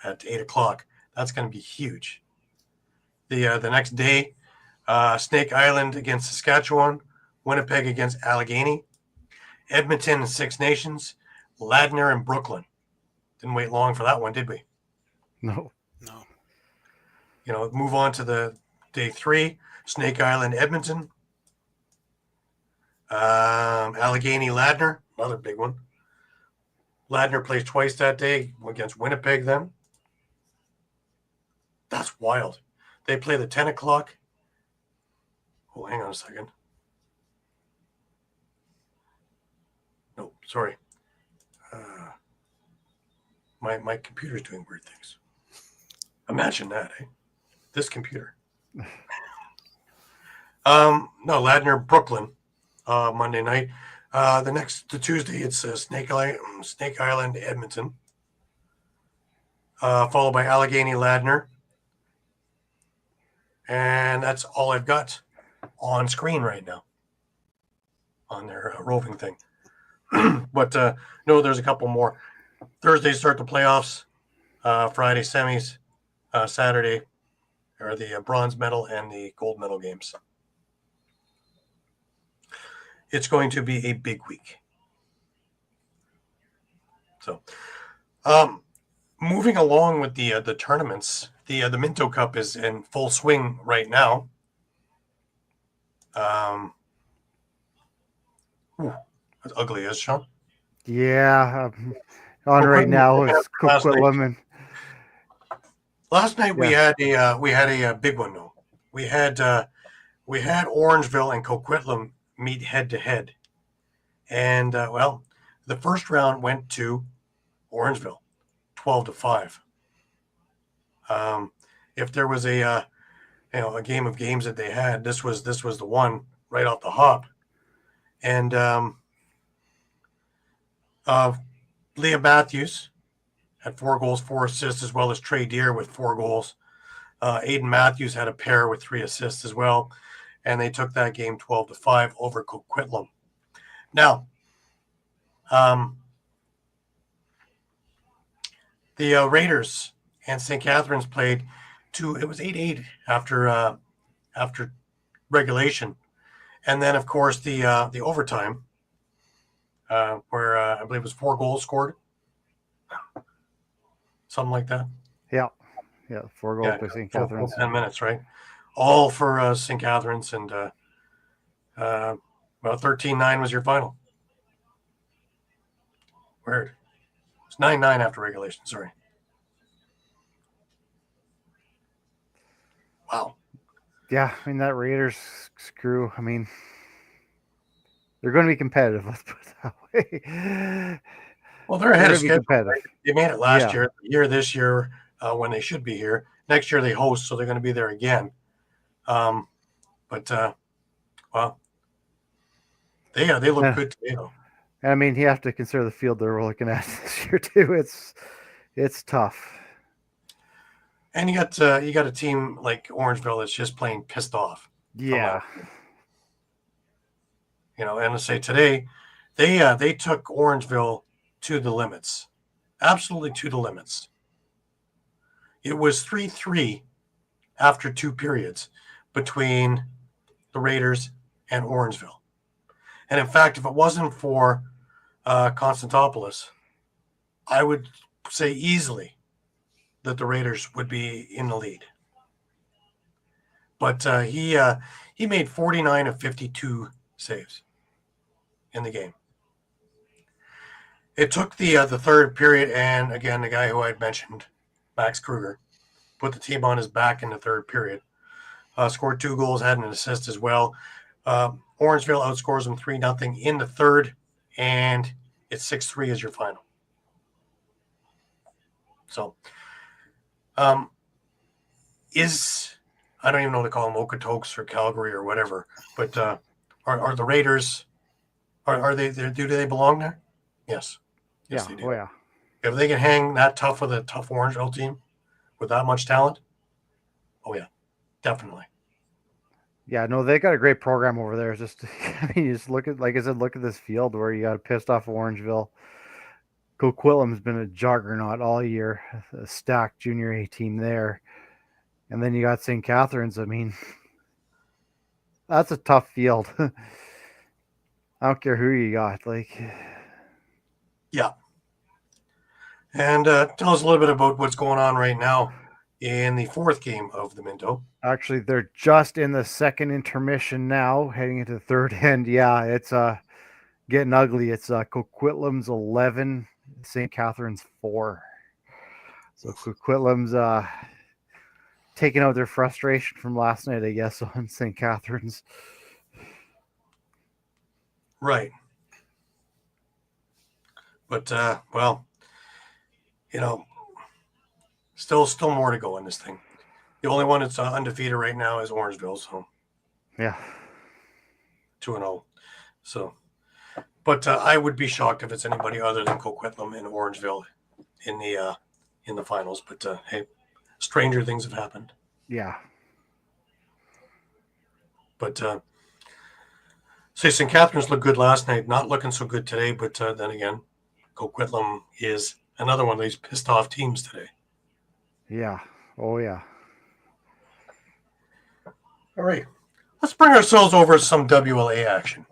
at 8 o'clock. That's going to be huge. The next day, Snake Island against Saskatchewan, Winnipeg against Allegheny, Edmonton and Six Nations, Ladner and Brooklyn. Didn't wait long for that one, did we? No. Move on to the day 3, Snake Island, Edmonton, Allegheny, Ladner, another big one. Ladner plays twice that day against Winnipeg then. That's wild. They play the 10 o'clock. Oh, hang on a second. Sorry. My computer's doing weird things. Imagine that, eh? This computer. No, Ladner, Brooklyn, Monday night. The Tuesday, it's Snake Island, Edmonton, followed by Allegheny, Ladner. And that's all I've got on screen right now on their roving thing. But no, there's a couple more. Thursday start the playoffs. Friday semis. Saturday are the bronze medal and the gold medal games. It's going to be a big week. So, moving along with the tournaments, the Minto Cup is in full swing right now. That's ugly, is Shawn? Yeah. On right now is Coquitlam and last night we had a big one though. We had Orangeville and Coquitlam meet head to head, and well, the first round went to Orangeville, 12-5. If there was a game of games that they had, this was the one right off the hop, and Leah Matthews had 4 goals, 4 assists, as well as Trey Deere with 4 goals. Aiden Matthews had a pair with 3 assists as well, and they took that game 12-5 over Coquitlam. Now, the Raiders and St. Catharines played it was 8-8 after regulation, and then of course the overtime, where I believe it was 4 goals scored. Something like that. Yeah, 4 goals by St. Catharines. 10 minutes, right? All for St. Catharines, and 13-9 was your final. Weird. It's 9-9 after regulation. Sorry. Wow. Yeah, I mean that Raiders crew. I mean, they're going to be competitive. Let's put it that way. Well, they're ahead of schedule. Competitive. They made it last year. This year, when they should be here. Next year they host, so they're going to be there again. Well, they look good today, though. I mean, you have to consider the field they're looking at this year too. It's tough. And you got a team like Orangeville that's just plain pissed off. Yeah. And to say today, they took Orangeville to the limits, absolutely to the limits. It was 3-3 after 2 periods between the Raiders and Orangeville. And in fact, if it wasn't for Constantopoulos, I would say easily that the Raiders would be in the lead. But he made 49 of 52 saves in the game. It took the third period, and again, the guy who I had mentioned, Max Kruger, put the team on his back in the third period. Scored 2 goals, had an assist as well. Orangeville outscores them 3-0 in the third, and it's 6-3 as your final. So, I don't even know to call them Okotoks or Calgary or whatever, but are the Raiders, are they there? Do they belong there? Yes. Yes, yeah. They do. Oh, yeah. If they can hang that tough with a tough Orangeville team with that much talent, oh yeah, definitely. Yeah, no, they got a great program over there. Just, I mean, you just look at, like I said, look at this field where you got a pissed off Orangeville. Coquitlam's been a juggernaut all year, a stacked junior A team there. And then you got St. Catharines. I mean, that's a tough field. I don't care who you got. Yeah. And tell us a little bit about what's going on right now in the 4th game of the Minto. Actually, they're just in the second intermission now, heading into the third end. Yeah, it's getting ugly. It's Coquitlam's 11, St. Catharines 4. So Coquitlam's taking out their frustration from last night, I guess, on St. Catharines. Right. But well, still more to go in this thing. The only one that's undefeated right now is Orangeville, so Yeah. 2-0. So, but I would be shocked if it's anybody other than Coquitlam and Orangeville in the finals. But hey, stranger things have happened. Yeah. But say St. Catharines looked good last night, not looking so good today. But then again, Coquitlam is another one of these pissed off teams today. Yeah. Oh, yeah. All right, let's bring ourselves over to some WLA action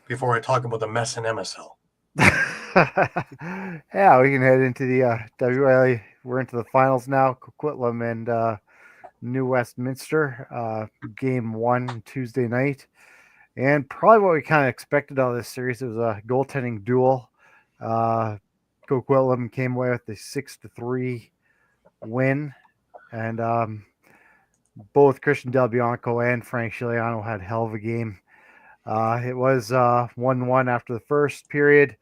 before I talk about the mess in MSL. Yeah, we can head into the WLA. We're into the finals now. Coquitlam and New Westminster. Game 1 Tuesday night. And probably what we kind of expected out of this series. It was a goaltending duel. Coquitlam came away with the 6-3 win. And both Christian Del Bianco and Frank Chiliano had hell of a game. It was 1-1 after the first period.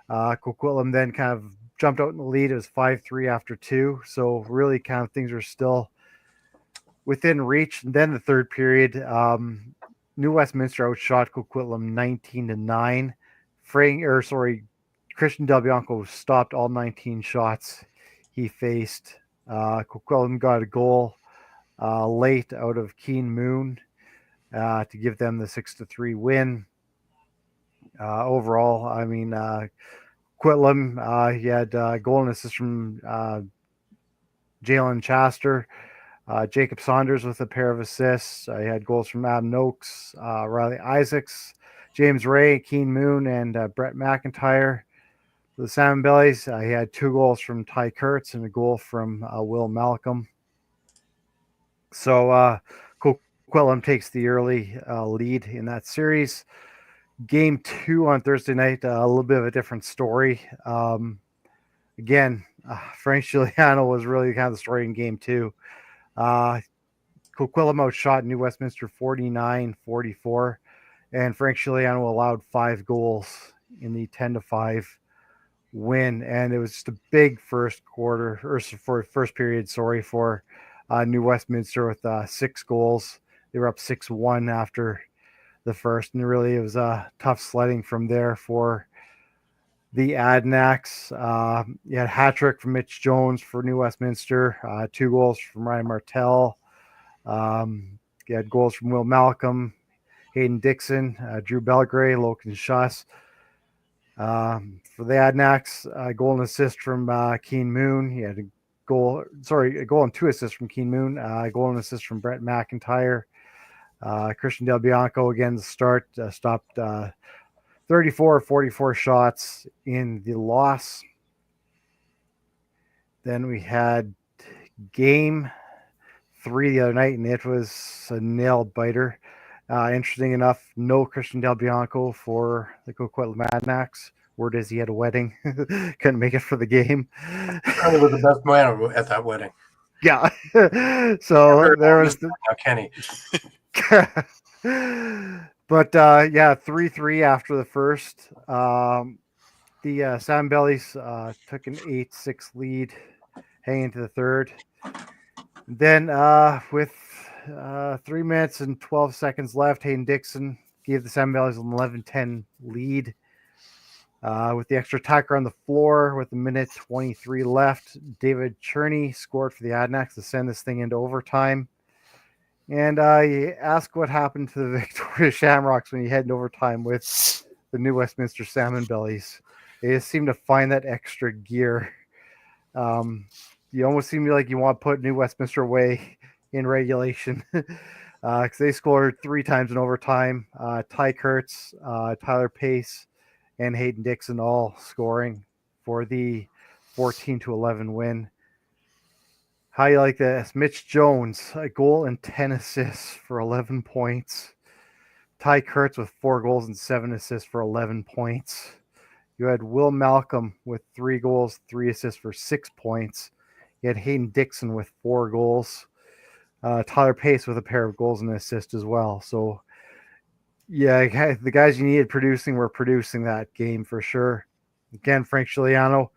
Coquitlam then kind of jumped out in the lead. It was 5-3 after 2. So really kind of things were still within reach. And then the third period, New Westminster outshot Coquitlam 19-9. Christian Del Bianco stopped all 19 shots he faced. Coquitlam got a goal late out of Keen Moon to give them the 6-3 win. Overall, I mean, Coquitlam, he had goal and assist from Jalen Chaster, Jacob Saunders with a pair of assists. He had goals from Adam Noakes, Riley Isaacs, James Ray, Keen Moon, and Brett McIntyre. For the Salmon Bellies, he had 2 goals from Ty Kurtz and a goal from Will Malcolm. So Coquitlam takes the early lead in that series. Game 2 on Thursday night, a little bit of a different story. Again, Frank Chiliano was really kind of the story in Game 2. Coquitlam outshot New Westminster 49-44, and Frank Chiliano allowed 5 goals in the 10-5 win. And it was just a big first period, for New Westminster with 6 goals. They were up 6-1 after the first, and really it was tough sledding from there for the Adnaks. You had a hat trick from Mitch Jones for New Westminster, 2 goals from Ryan Martell. You had goals from Will Malcolm, Hayden Dixon, Drew Belgray, Logan Schuss. For the Adnaks, a goal and assist from Keen Moon. He had a goal and 2 assists from Keen Moon, a goal and assist from Brett McIntyre. Christian Del Bianco again to start, stopped 34-44 shots in the loss. Then we had game 3 the other night, and it was a nail biter. Interesting enough, no Christian Del Bianco for the Coquitlam Adnaks. Word is he had a wedding. Couldn't make it for the game. Probably was the best man at that wedding. Yeah. So there was Kenny. But 3-3 after the first. The Salmon Bellies took an 8-6 lead heading into the third. Then with 3 minutes and 12 seconds left, Hayden Dixon gave the Salmon Bellies an 11-10 lead. With the extra attacker on the floor with a minute 23 left, David Cherney scored for the Adnaks to send this thing into overtime. And you ask what happened to the Victoria Shamrocks when you head into overtime with the New Westminster Salmon Bellies. They just seem to find that extra gear. You almost seem like you want to put New Westminster away in regulation because they scored 3 times in overtime. Ty Kurtz, Tyler Pace, and Hayden Dixon all scoring for the 14-11 win. How you like this? Mitch Jones, a goal and 10 assists for 11 points. Ty Kurtz with 4 goals and 7 assists for 11 points. You had Will Malcolm with 3 goals, 3 assists for 6 points. You had Hayden Dixon with 4 goals. Tyler Pace with a pair of goals and an assist as well. So, yeah, the guys you needed producing were producing that game for sure. Again, Frank Giuliano,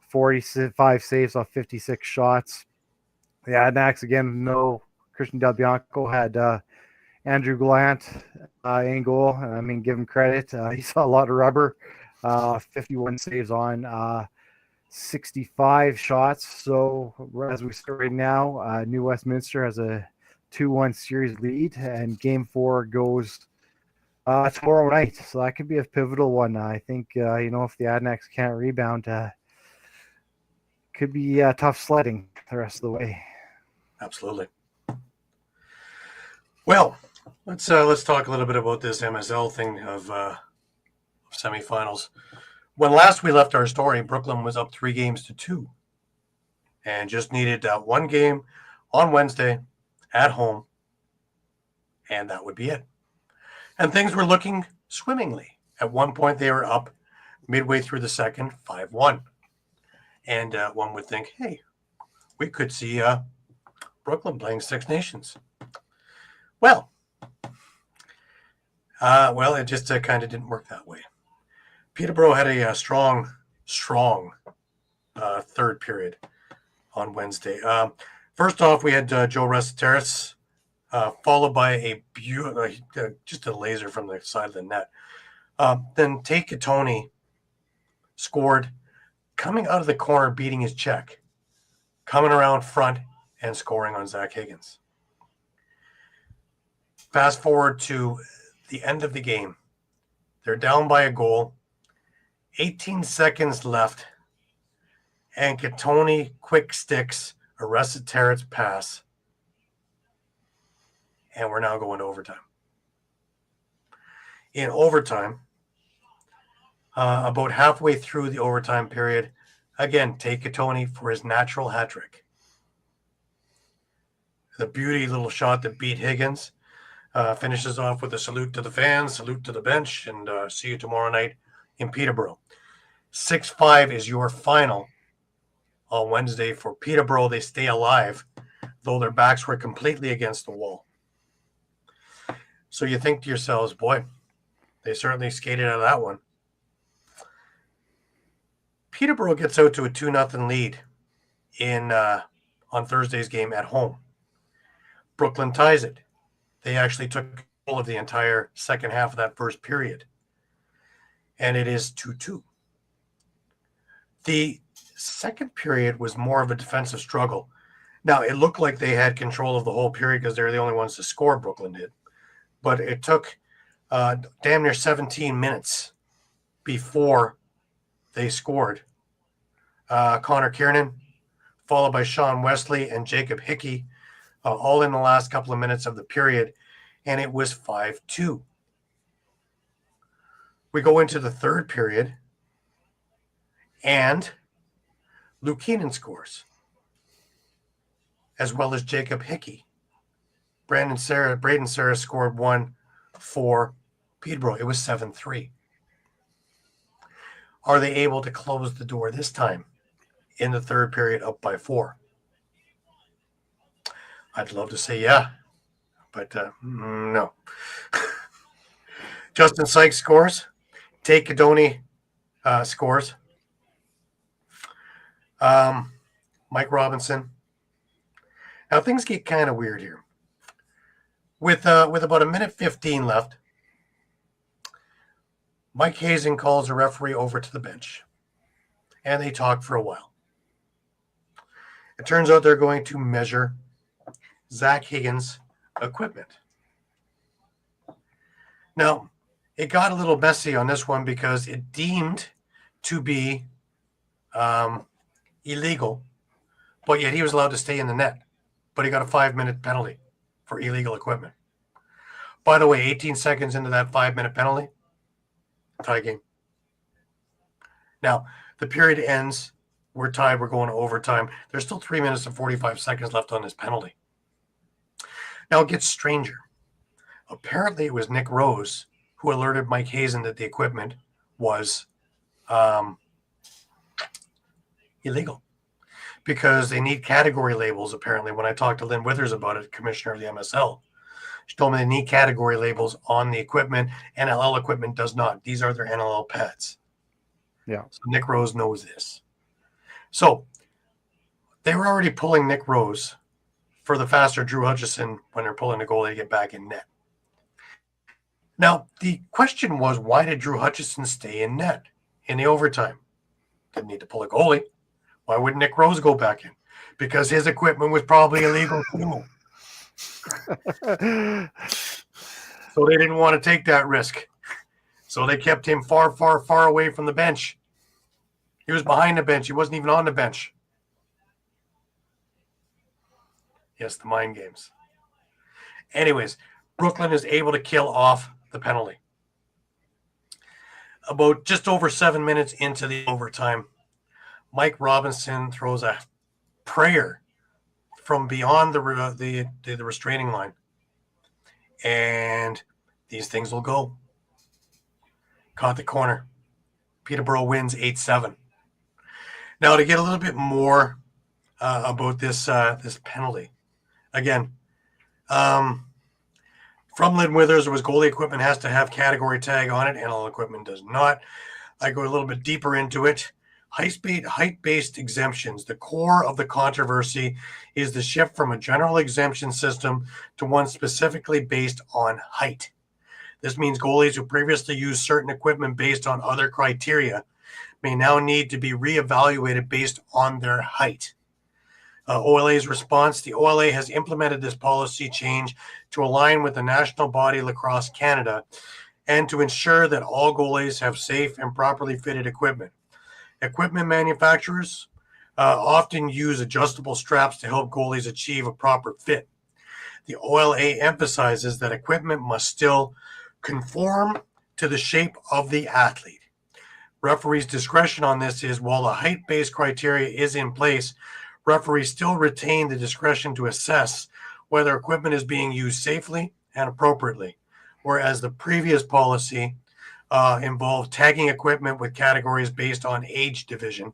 45 saves off 56 shots. The Adnax, again, no Christian Del Bianco, had Andrew Gallant in goal. I mean, give him credit. He saw a lot of rubber, 51 saves on 65 shots. So as we start right now, New Westminster has a 2-1 series lead, and Game 4 goes tomorrow night. So that could be a pivotal one. I think, if the Adnax can't rebound, could be tough sledding the rest of the way. Absolutely. Well, let's talk a little bit about this MSL thing of semifinals. When last we left our story, Brooklyn was up 3-2 and just needed one game on Wednesday at home, and that would be it. And things were looking swimmingly. At one point, they were up midway through the second, 5-1. And one would think, hey, we could see Brooklyn playing Six Nations. Well, it just kind of didn't work that way. Peterborough had a strong third period on Wednesday. First off, we had Joe Resiteris, followed by a just a laser from the side of the net. Then Tate Katoni scored, coming out of the corner, beating his check, coming around front and scoring on Zach Higgins. Fast forward to the end of the game. They're down by a goal. 18 seconds left. And Katoni quick sticks a Resiteris pass. And we're now going to overtime. In overtime, about halfway through the overtime period, again, Tate Katoni for his natural hat trick. The beauty little shot that beat Higgins. Finishes off with a salute to the fans, salute to the bench, and see you tomorrow night in Peterborough. 6-5 is your final on Wednesday for Peterborough. They stay alive, though their backs were completely against the wall. So you think to yourselves, boy, they certainly skated out of that one. Peterborough gets out to a 2-0 lead on Thursday's game at home. Brooklyn ties it. They actually took control of the entire second half of that first period. And it is 2-2. The second period was more of a defensive struggle. Now, it looked like they had control of the whole period because they were the only ones to score, Brooklyn did. But it took damn near 17 minutes before they scored. Connor Kiernan, followed by Sean Wesley and Jacob Hickey, all in the last couple of minutes of the period, and it was 5-2. We go into the third period, and Luke Keenan scores, as well as Jacob Hickey. Braden Sarah scored one for Peterborough. It was 7-3. Are they able to close the door this time in the third period up by 4? I'd love to say yeah, but no. Justin Sykes scores. Tate Katoni scores. Mike Robinson. Now things get kind of weird here. With about a minute 15 left, Mike Hazen calls the referee over to the bench, and they talk for a while. It turns out they're going to measure Zach Higgins' equipment. Now, it got a little messy on this one because it deemed to be illegal, but yet he was allowed to stay in the net. But he got a 5-minute penalty for illegal equipment. By the way, 18 seconds into that 5-minute penalty, tie game. Now, the period ends. We're tied. We're going to overtime. There's still 3 minutes and 45 seconds left on this penalty. Now it gets stranger. Apparently, it was Nick Rose who alerted Mike Hazen that the equipment was illegal because they need category labels. Apparently, when I talked to Lynn Withers about it, commissioner of the MSL, she told me they need category labels on the equipment. NLL equipment does not. These are their NLL pads. Yeah. So Nick Rose knows this. So they were already pulling Nick Rose for the faster Drew Hutchison when they're pulling the goalie to get back in net. Now, the question was, why did Drew Hutchison stay in net in the overtime? Didn't need to pull a goalie. Why would Nick Rose go back in? Because his equipment was probably illegal too. So they didn't want to take that risk. So they kept him far, far, far away from the bench. He was behind the bench. He wasn't even on the bench. Yes, the mind games. Anyways, Brooklyn is able to kill off the penalty. About just over 7 minutes into the overtime, Mike Robinson throws a prayer from beyond the restraining line. And these things will go. Caught the corner. Peterborough wins 8-7. Now, to get a little bit more about this penalty. Again, from Lynn Withers, was goalie equipment has to have category tag on it, and all equipment does not. I go a little bit deeper into it. Height-based exemptions. The core of the controversy is the shift from a general exemption system to one specifically based on height. This means goalies who previously used certain equipment based on other criteria may now need to be reevaluated based on their height. OLA's response: the OLA has implemented this policy change to align with the national body Lacrosse Canada and to ensure that all goalies have safe and properly fitted equipment. Equipment manufacturers often use adjustable straps to help goalies achieve a proper fit. The OLA emphasizes that equipment must still conform to the shape of the athlete. Referees' discretion on this is, while the height-based criteria is in place, referees still retain the discretion to assess whether equipment is being used safely and appropriately, whereas the previous policy involved tagging equipment with categories based on age division.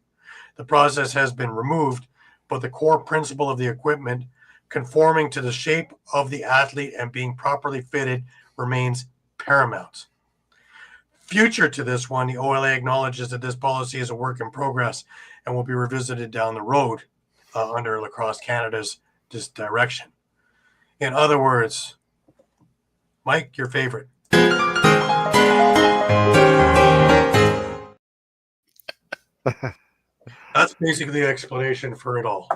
The process has been removed, but the core principle of the equipment conforming to the shape of the athlete and being properly fitted remains paramount. Future to this one, the OLA acknowledges that this policy is a work in progress and will be revisited down the road under Lacrosse Canada's direction. In other words, Mike, your favorite. That's basically the explanation for it all.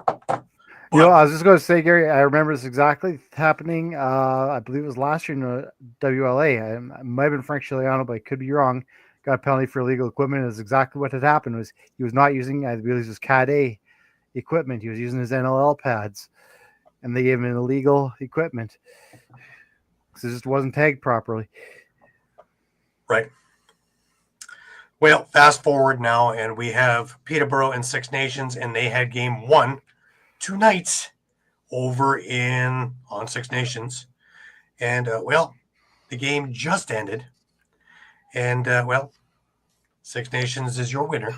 You know, I was just going to say, Gary, I remember this exactly happening. I believe it was last year in the WLA. It might have been Frank Chiliano, but I could be wrong. Got a penalty for illegal equipment. That's exactly what had happened. Was he was not using, I believe it was CAD A equipment. He was using his NLL pads, and they gave him illegal equipment because it just wasn't tagged properly. Right. Well, fast forward now, and we have Peterborough and Six Nations, and they had game 1 2 nights over on Six Nations. And, the game just ended. And, Six Nations is your winner,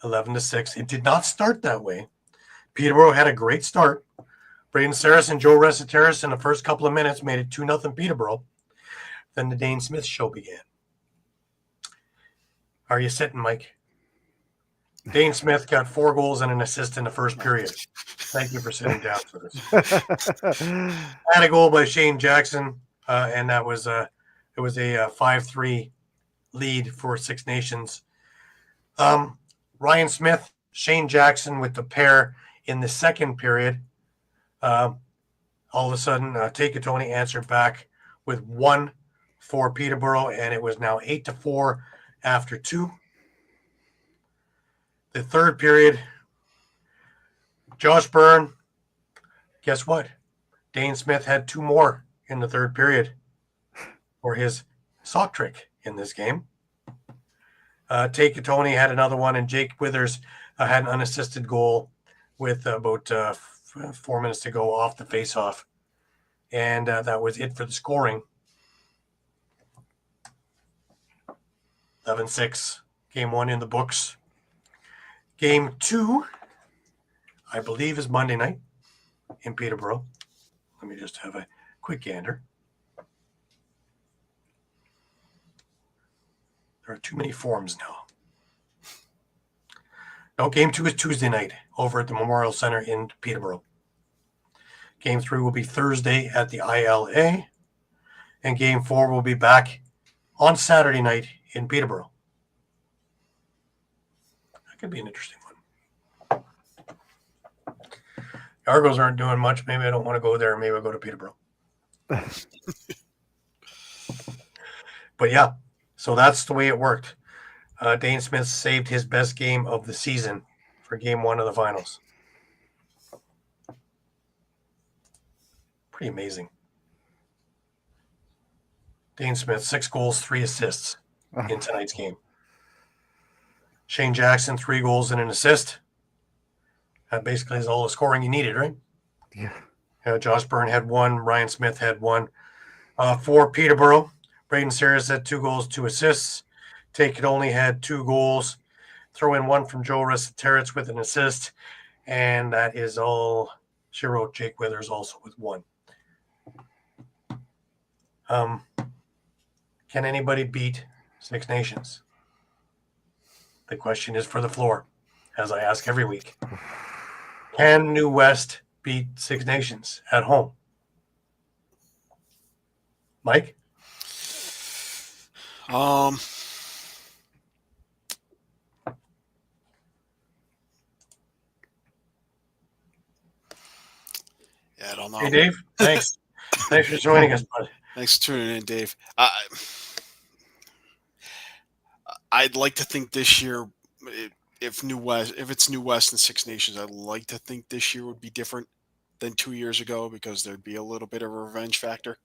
11-6. It did not start that way. Peterborough had a great start. Braden Saris and Joe Resiteris in the first couple of minutes made it 2-0 Peterborough. Then the Dane Smith show began. How are you sitting, Mike? Dane Smith got 4 goals and an assist in the first period. Thank you for sitting down for this. Had a goal by Shane Jackson, and that was it was a 5-3 lead for Six Nations. Ryan Smith, Shane Jackson with the pair in the second period. All of a sudden, Takatoni answered back with 1 for Peterborough, and it was now 8-4 after 2. The third period, Josh Byrne, guess what? Dane Smith had 2 more in the third period for his sock trick in this game. Takatoni had another one, and Jake Withers had an unassisted goal with about 4 minutes to go off the face-off. And that was it for the scoring. 11-6, game 1 in the books. Game 2, I believe, is Monday night in Peterborough. Let me just have a quick gander. There are too many forms now. No, game 2 is Tuesday night over at the Memorial Center in Peterborough. Game 3 will be Thursday at the ILA. And game 4 will be back on Saturday night in Peterborough. That could be an interesting one. Argos aren't doing much. Maybe I don't want to go there. Maybe I'll go to Peterborough. But yeah, so that's the way it worked. Dane Smith saved his best game of the season for game 1 of the finals. Pretty amazing. Dane Smith, 6 goals, 3 assists in tonight's game. Shane Jackson, 3 goals and an assist. That basically is all the scoring you needed, right? Yeah. Josh Byrne had 1. Ryan Smith had 1. For Peterborough, Braden Saris had 2 goals, 2 assists. Take It only had 2 goals. Throw in 1 from Joe Resiteritz with an assist. And that is all. She wrote Jake Withers also with 1. Can anybody beat Six Nations? The question is for the floor, as I ask every week. Can New West beat Six Nations at home? Mike? Yeah, I don't know. Hey, Dave. Thanks. Thanks for joining us, bud. Thanks for tuning in, Dave. I'd like to think this year, if it's New West and Six Nations, I'd like to think this year would be different than 2 years ago because there'd be a little bit of a revenge factor.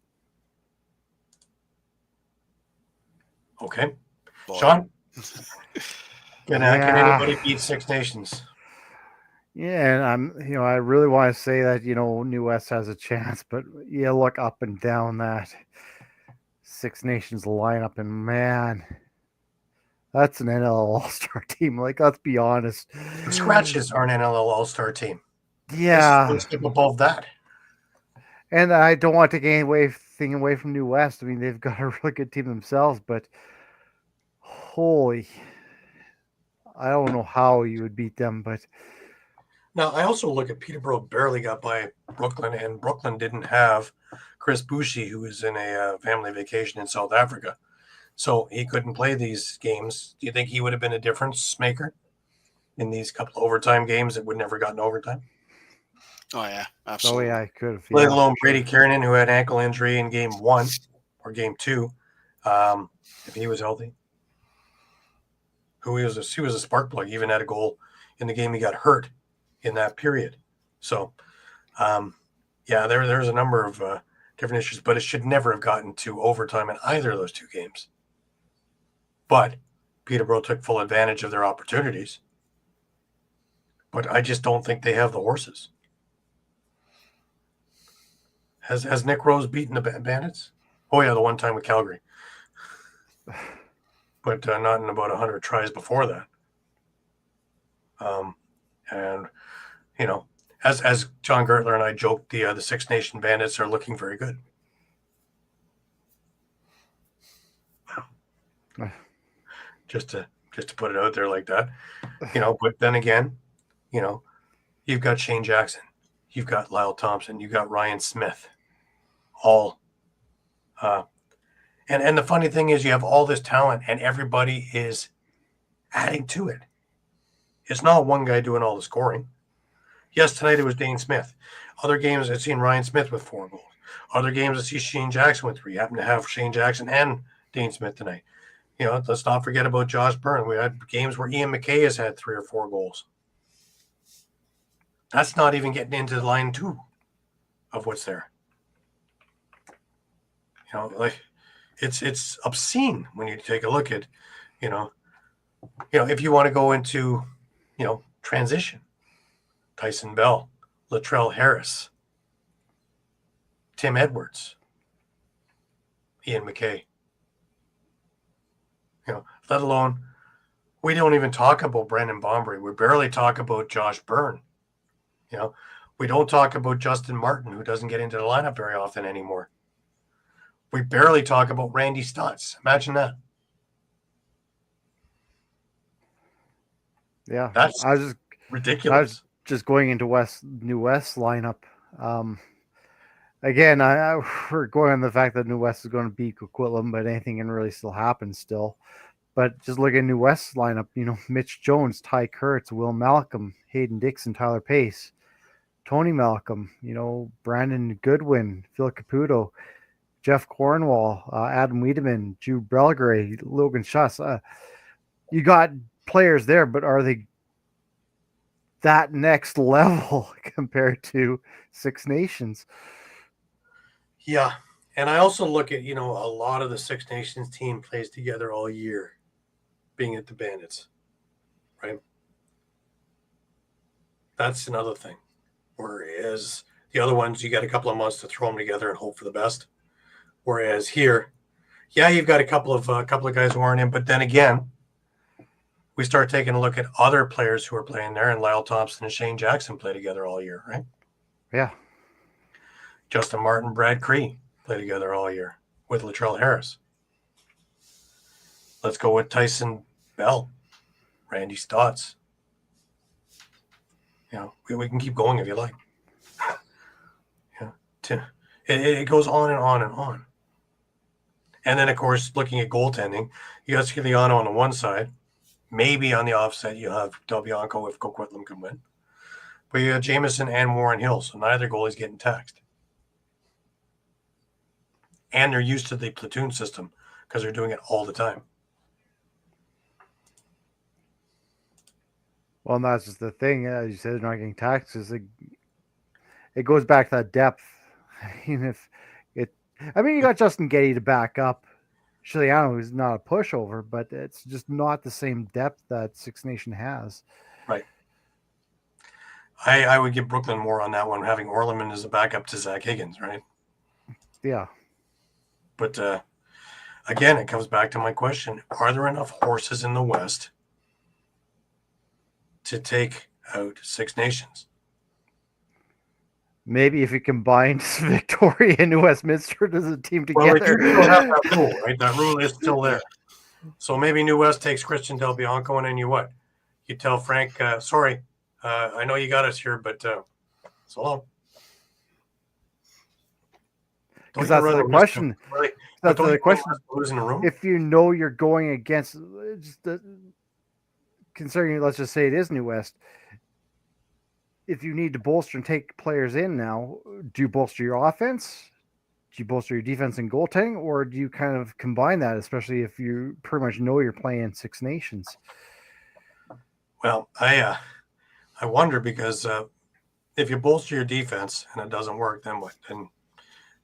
Okay. But Shawn? Can anybody beat Six Nations? Yeah, and I really want to say that, New West has a chance, but you look up and down that Six Nations lineup, and man, that's an NL All-Star team. Like, let's be honest. The Scratches are an NLL All-Star team. Yeah. This is one step above that. And I don't want to take anything away from New West. I mean, they've got a really good team themselves, but holy, I don't know how you would beat them, but Now, I also look at Peterborough barely got by Brooklyn, and Brooklyn didn't have Chris Boucher, who is in a family vacation in South Africa. So he couldn't play these games. Do you think he would have been a difference maker in these couple of overtime games that would never gotten overtime? Oh, yeah, absolutely. I could have. Let alone Brady Kiernan, who had ankle injury in game 1 or game 2, if he was healthy. He was a spark plug, even had a goal in the game he got hurt in that period. So, there's a number of different issues, but it should never have gotten to overtime in either of those 2 games. But Peterborough took full advantage of their opportunities. But I just don't think they have the horses. Has Nick Rose beaten the Bandits? Oh, yeah, the one time with Calgary. But not in about 100 tries before that. And as John Gertler and I joked, the Six Nation Bandits are looking very good. Just to put it out there like that, But then again, you've got Shane Jackson, you've got Lyle Thompson, you've got Ryan Smith, all. And the funny thing is, you have all this talent, and everybody is adding to it. It's not one guy doing all the scoring. Yes, tonight it was Dane Smith. Other games I've seen Ryan Smith with 4 goals. Other games I see Shane Jackson with 3. Happen to have Shane Jackson and Dane Smith tonight. Let's not forget about Josh Byrne. We had games where Ian McKay has had 3 or 4 goals. That's not even getting into line 2 of what's there. It's obscene when you take a look at, if you want to go into, transition. Tyson Bell, Latrell Harris, Tim Edwards, Ian McKay. Let alone, we don't even talk about Brendan Bombury. We barely talk about Josh Byrne. We don't talk about Justin Martin, who doesn't get into the lineup very often anymore. We barely talk about Randy Stutz. Imagine that. Yeah, That's I was ridiculous. just going into New West lineup. Again, we're going on the fact that New West is going to beat Coquitlam, but anything can really still happen still. But just look at New West's lineup, Mitch Jones, Ty Kurtz, Will Malcolm, Hayden Dixon, Tyler Pace, Tony Malcolm, Brandon Goodwin, Phil Caputo, Jeff Cornwall, Adam Wiedemann, Jude Belgray, Logan Schuss. You got players there, but are they that next level compared to Six Nations? Yeah. And I also look at, a lot of the Six Nations team plays together all year, being at the Bandits, right? That's another thing. Whereas the other ones, you got a couple of months to throw them together and hope for the best. Whereas here, yeah, you've got a couple of guys who aren't in, but then again, we start taking a look at other players who are playing there, and Lyle Thompson and Shane Jackson play together all year, right? Yeah. Justin Martin, Brad Cree play together all year with Latrell Harris. Let's go Tyson Bell, Randy Stotts. We can keep going if you like. It goes on and on and on. And then, of course, looking at goaltending, you got Sciliano on the one side. Maybe on the offset, you have Del Bianco if Coquitlam can win. But you have Jameson and Warren Hill, so neither goalie's getting taxed. And they're used to the platoon system because they're doing it all the time. Well, and that's just the thing. As you said, they're not getting taxed. It goes back to that depth. You got Justin Getty to back up Chiliano, who's not a pushover, but it's just not the same depth that Six Nation has. Right. I would give Brooklyn more on that one, having Orleman as a backup to Zach Higgins, right? Yeah. But again, it comes back to my question. Are there enough horses in the West to take out Six Nations? Maybe if you combined Victoria and New Westminster as a team together. Well, you still have that rule, right? That rule is still there. So maybe New West takes Christian Del Bianco, and then you tell Frank, sorry, I know you got us here, but so long. Because that's the question. That's the question. Losing the room? If you're going against, considering, let's just say it is New West, if you need to bolster and take players in now, do you bolster your offense? Do you bolster your defense and goaltending, or do you kind of combine that, especially if you pretty much know you're playing Six Nations? Well, I wonder because if you bolster your defense and it doesn't work, then what? Then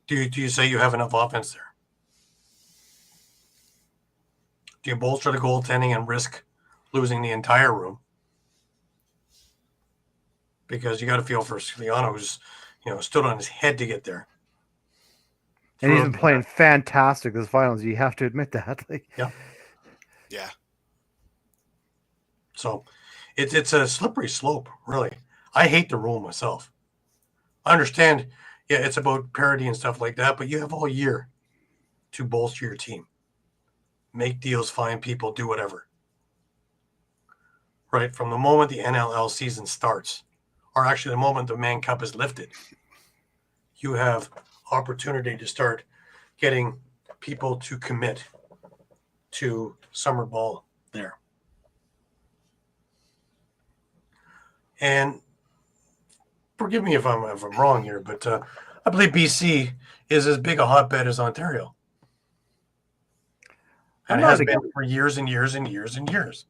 do you say you have enough offense there? Do you bolster the goaltending and risk losing the entire room? Because you got to feel for Sciliano, who's stood on his head to get there. And he's been playing fantastic this finals. You have to admit that. Yeah. So it's a slippery slope, really. I hate the rule myself. I understand, it's about parity and stuff like that, but you have all year to bolster your team. Make deals, find people, do whatever. Right? From the moment the NLL season starts, or actually the moment the Mann Cup is lifted, you have opportunity to start getting people to commit to summer ball there. And forgive me if I'm wrong here, but I believe BC is as big a hotbed as Ontario. And it has been for years and years and years and years.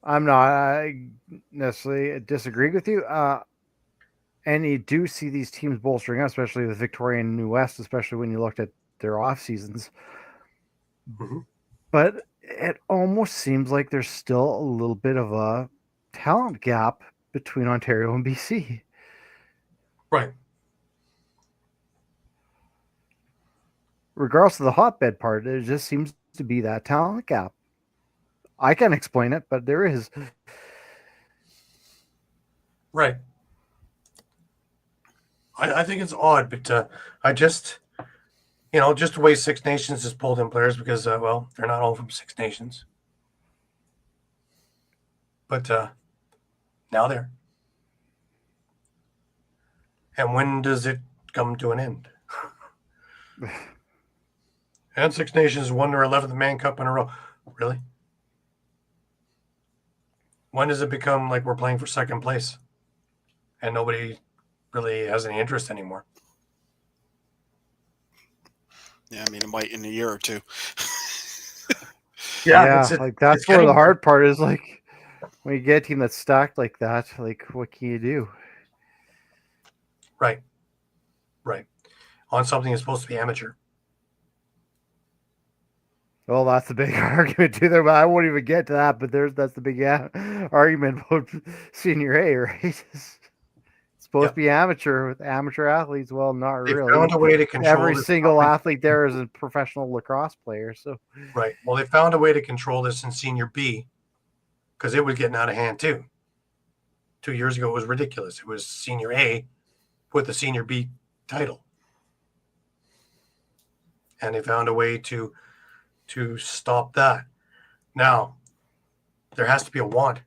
I'm not necessarily disagreeing with you. And you do see these teams bolstering up, especially with Victoria and New West, especially when you looked at their off seasons. Mm-hmm. But it almost seems like there's still a little bit of a talent gap between Ontario and BC. Right. Regardless of the hotbed part, it just seems to be that talent gap. I can't explain it, but there is. Right. I think it's odd, but I just, just the way Six Nations has pulled in players because, they're not all from Six Nations. But now there. And when does it come to an end? And Six Nations won their 11th Man Cup in a row. Really? When does it become like we're playing for second place and nobody really has any interest anymore? Yeah, I mean, it might in a year or two. Like that's where the hard part is. Like when you get a team that's stacked like that, like what can you do? Right. On something that's supposed to be amateur. Well, that's the big argument too there, but I won't even get to that. But that's the big argument about senior A, right? It's supposed to be amateur with amateur athletes. Well, not They really. found a way to control every this single athlete there is a professional lacrosse player. So right. Well, they found a way to control this in senior B because it was getting out of hand too. 2 years ago, it was ridiculous. It was senior A with the senior B title, and they found a way to stop that. Now, there has to be a want.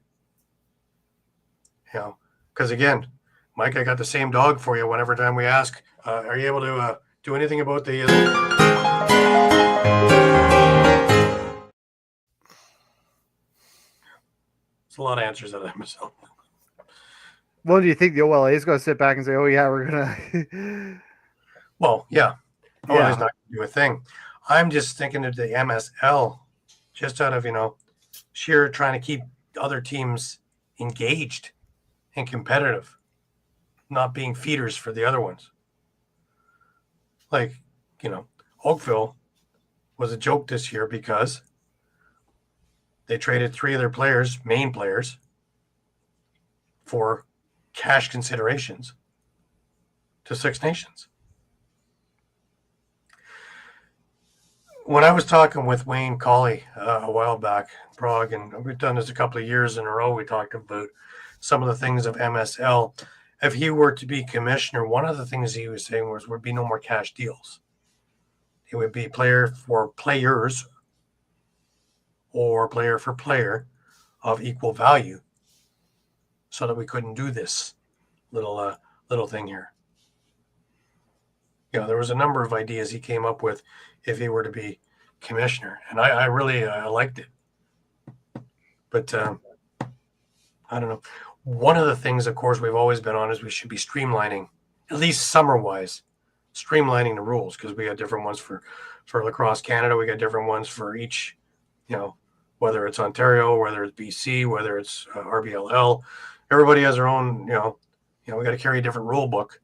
Because again, Mike, I got the same dog for you whenever time we ask, are you able to do anything about the... It's a lot of answers out of MSL. Well, do you think the OLA is going to sit back and say, oh, yeah, we're going to... Well, yeah. OLA is not going to do a thing. I'm just thinking of the MSL, just out of, sheer trying to keep other teams engaged and competitive, not being feeders for the other ones. Like, Oakville was a joke this year because they traded 3 of their players, main players, for cash considerations to Six Nations. When I was talking with Wayne Colley a while back in Prague, and we've done this a couple of years in a row, we talked about some of the things of MSL. If he were to be commissioner, one of the things he was saying was would be no more cash deals. It would be player for players or player for player of equal value, so that we couldn't do this little thing here. There was a number of ideas he came up with if he were to be commissioner, and I really liked it. But I don't know. One of the things, of course, we've always been on is we should be streamlining, at least summer-wise, streamlining the rules, because we got different ones for Lacrosse Canada. We got different ones for each, whether it's Ontario, whether it's BC, whether it's RBLL. Everybody has their own, we got to carry a different rule book.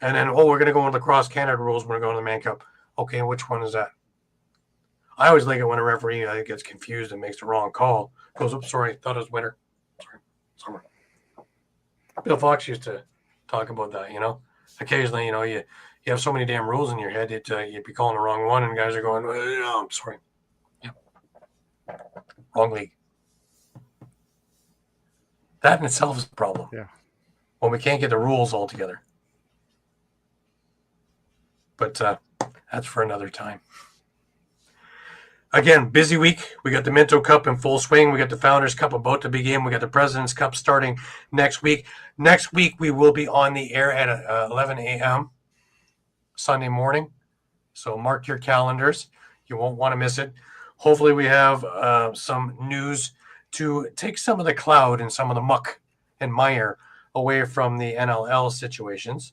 And then, we're going to go into Lacrosse Canada rules when we're going to the Man Cup. Okay, and which one is that? I always like it when a referee gets confused and makes the wrong call. Goes, oops, sorry, thought it was winter. Sorry, summer. Bill Fox used to talk about that, Occasionally, you have so many damn rules in your head that you'd be calling the wrong one, and guys are going, I'm sorry. Yeah. Wrong league. That in itself is a problem. Yeah. When we can't get the rules all together. But that's for another time. Again, busy week. We got the Minto Cup in full swing. We got the Founders Cup about to begin. We got the President's Cup starting next week. Next week, we will be on the air at 11 a.m. Sunday morning. So mark your calendars. You won't want to miss it. Hopefully, we have some news to take some of the cloud and some of the muck and mire away from the NLL situations.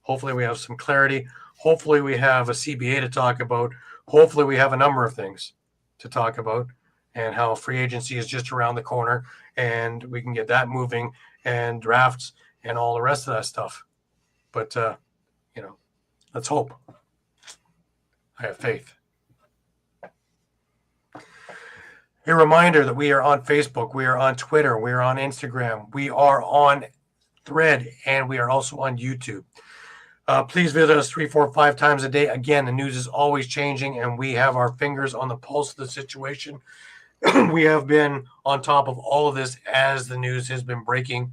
Hopefully, we have some clarity. Hopefully, we have a CBA to talk about. Hopefully, we have a number of things to talk about, and how free agency is just around the corner, and we can get that moving, and drafts and all the rest of that stuff. But, let's hope. I have faith. A reminder that we are on Facebook, we are on Twitter, we are on Instagram, we are on Thread, and we are also on YouTube. Please visit us 3, 4, 5 times a day. Again, the news is always changing, and we have our fingers on the pulse of the situation. We have been on top of all of this as the news has been breaking,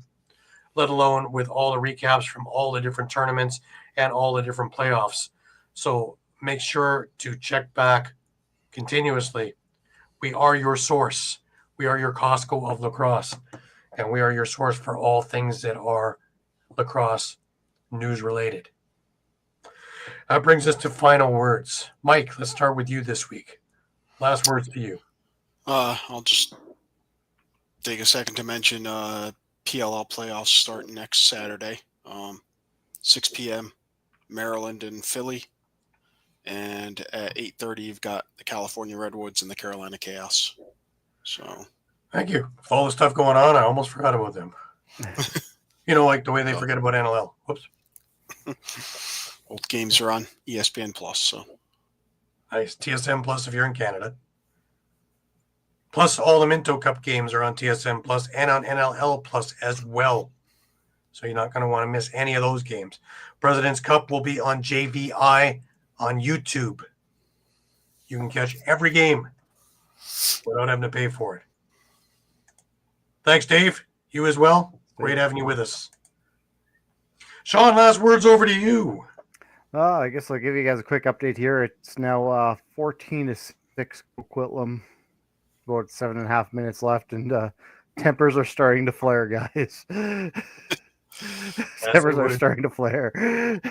let alone with all the recaps from all the different tournaments and all the different playoffs. So make sure to check back continuously. We are your source. We are your Costco of lacrosse. and we are your source for all things that are lacrosse news related. That brings us to final words. Mike, let's start with you this week. Last words to you. I'll just take a second to mention PLL playoffs start next Saturday, 6 p.m. Maryland and Philly, and at 8:30 you've got the California Redwoods and the Carolina Chaos. So Thank you. With all the stuff going on, I almost forgot about them. Like the way they forget about NLL. Whoops. both games are on ESPN Plus. So Nice. TSM Plus if you're in Canada. Plus, all the Minto Cup games are on TSM Plus and on NLL Plus as well. So you're not going to want to miss any of those games. President's Cup will be on JVI on YouTube. You can catch every game without having to pay for it. Thanks, Dave. You as well. Great having you with us. Shawn, last words over to you. I guess I'll give you guys a quick update here. It's now 14-6 Coquitlam. About 7.5 minutes left, and tempers are starting to flare, guys. Tempers are starting to flare.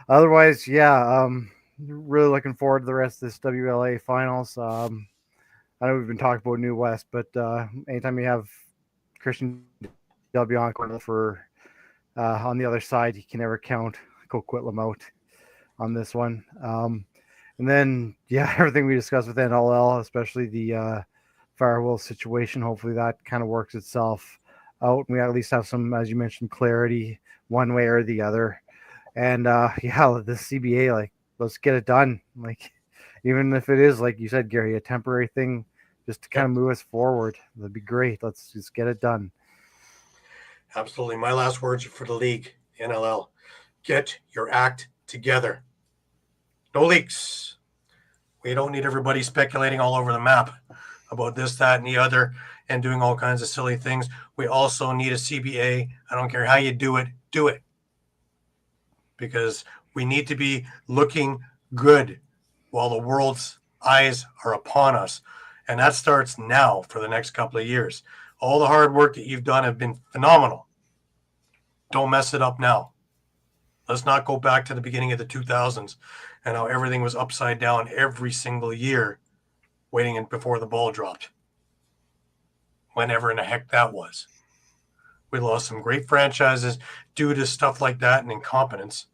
Otherwise, really looking forward to the rest of this WLA finals. I know we've been talking about New West, but anytime you have Christian Del Bianco for on the other side, you can never count Coquitlam out on this one. And then, everything we discussed with NLL, especially the firewall situation, hopefully that kind of works itself out. And we at least have some, as you mentioned, clarity one way or the other. And the CBA, let's get it done. Even if it is, like you said, Gary, a temporary thing, just to kind of move us forward, that'd be great. Let's just get it done. Absolutely. My last words are for the league, the NLL. Get your act together. No leaks. We don't need everybody speculating all over the map about this, that, and the other and doing all kinds of silly things. We also need a CBA. I don't care how you do it. Do it. Because we need to be looking good while the world's eyes are upon us. And that starts now for the next couple of years. All the hard work that you've done have been phenomenal. Don't mess it up now. Let's not go back to the beginning of the 2000s and how everything was upside down every single year waiting before the ball dropped. Whenever in the heck that was. We lost some great franchises due to stuff like that and incompetence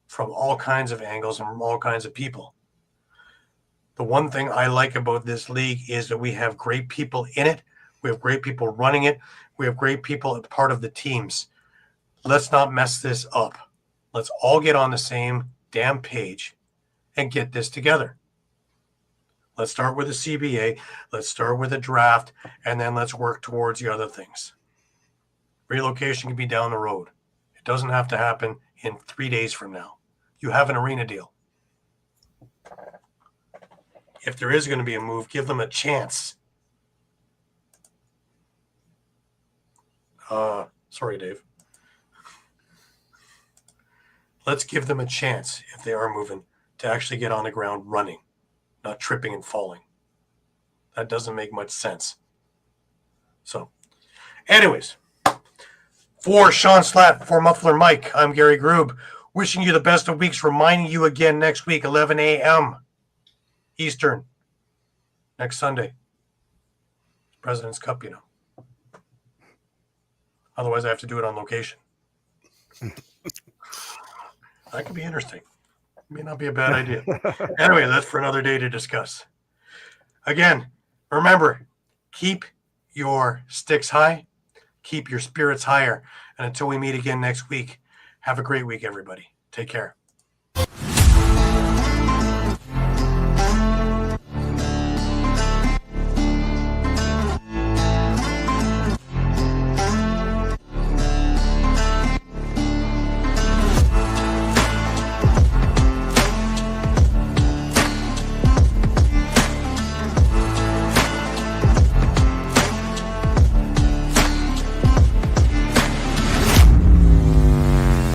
from all kinds of angles and from all kinds of people. The one thing I like about this league is that we have great people in it. We have great people running it. We have great people as part of the teams. Let's not mess this up. Let's all get on the same damn page and get this together. Let's start with a CBA. Let's start with a draft, and then let's work towards the other things. Relocation can be down the road. It doesn't have to happen in 3 days from now. You have an arena deal. If there is going to be a move, give them a chance. Sorry, Dave. Let's give them a chance, if they are moving, to actually get on the ground running, not tripping and falling. That doesn't make much sense. So, anyways, for Shawn Slaght, for Muffler Mike, I'm Gary Groob, wishing you the best of weeks, reminding you again next week, 11 a.m. Eastern, next Sunday. President's Cup, Otherwise, I have to do it on location. That could be interesting. May not be a bad idea. Anyway, that's for another day to discuss. Again, remember, keep your sticks high, keep your spirits higher. And until we meet again next week, have a great week, everybody. Take care.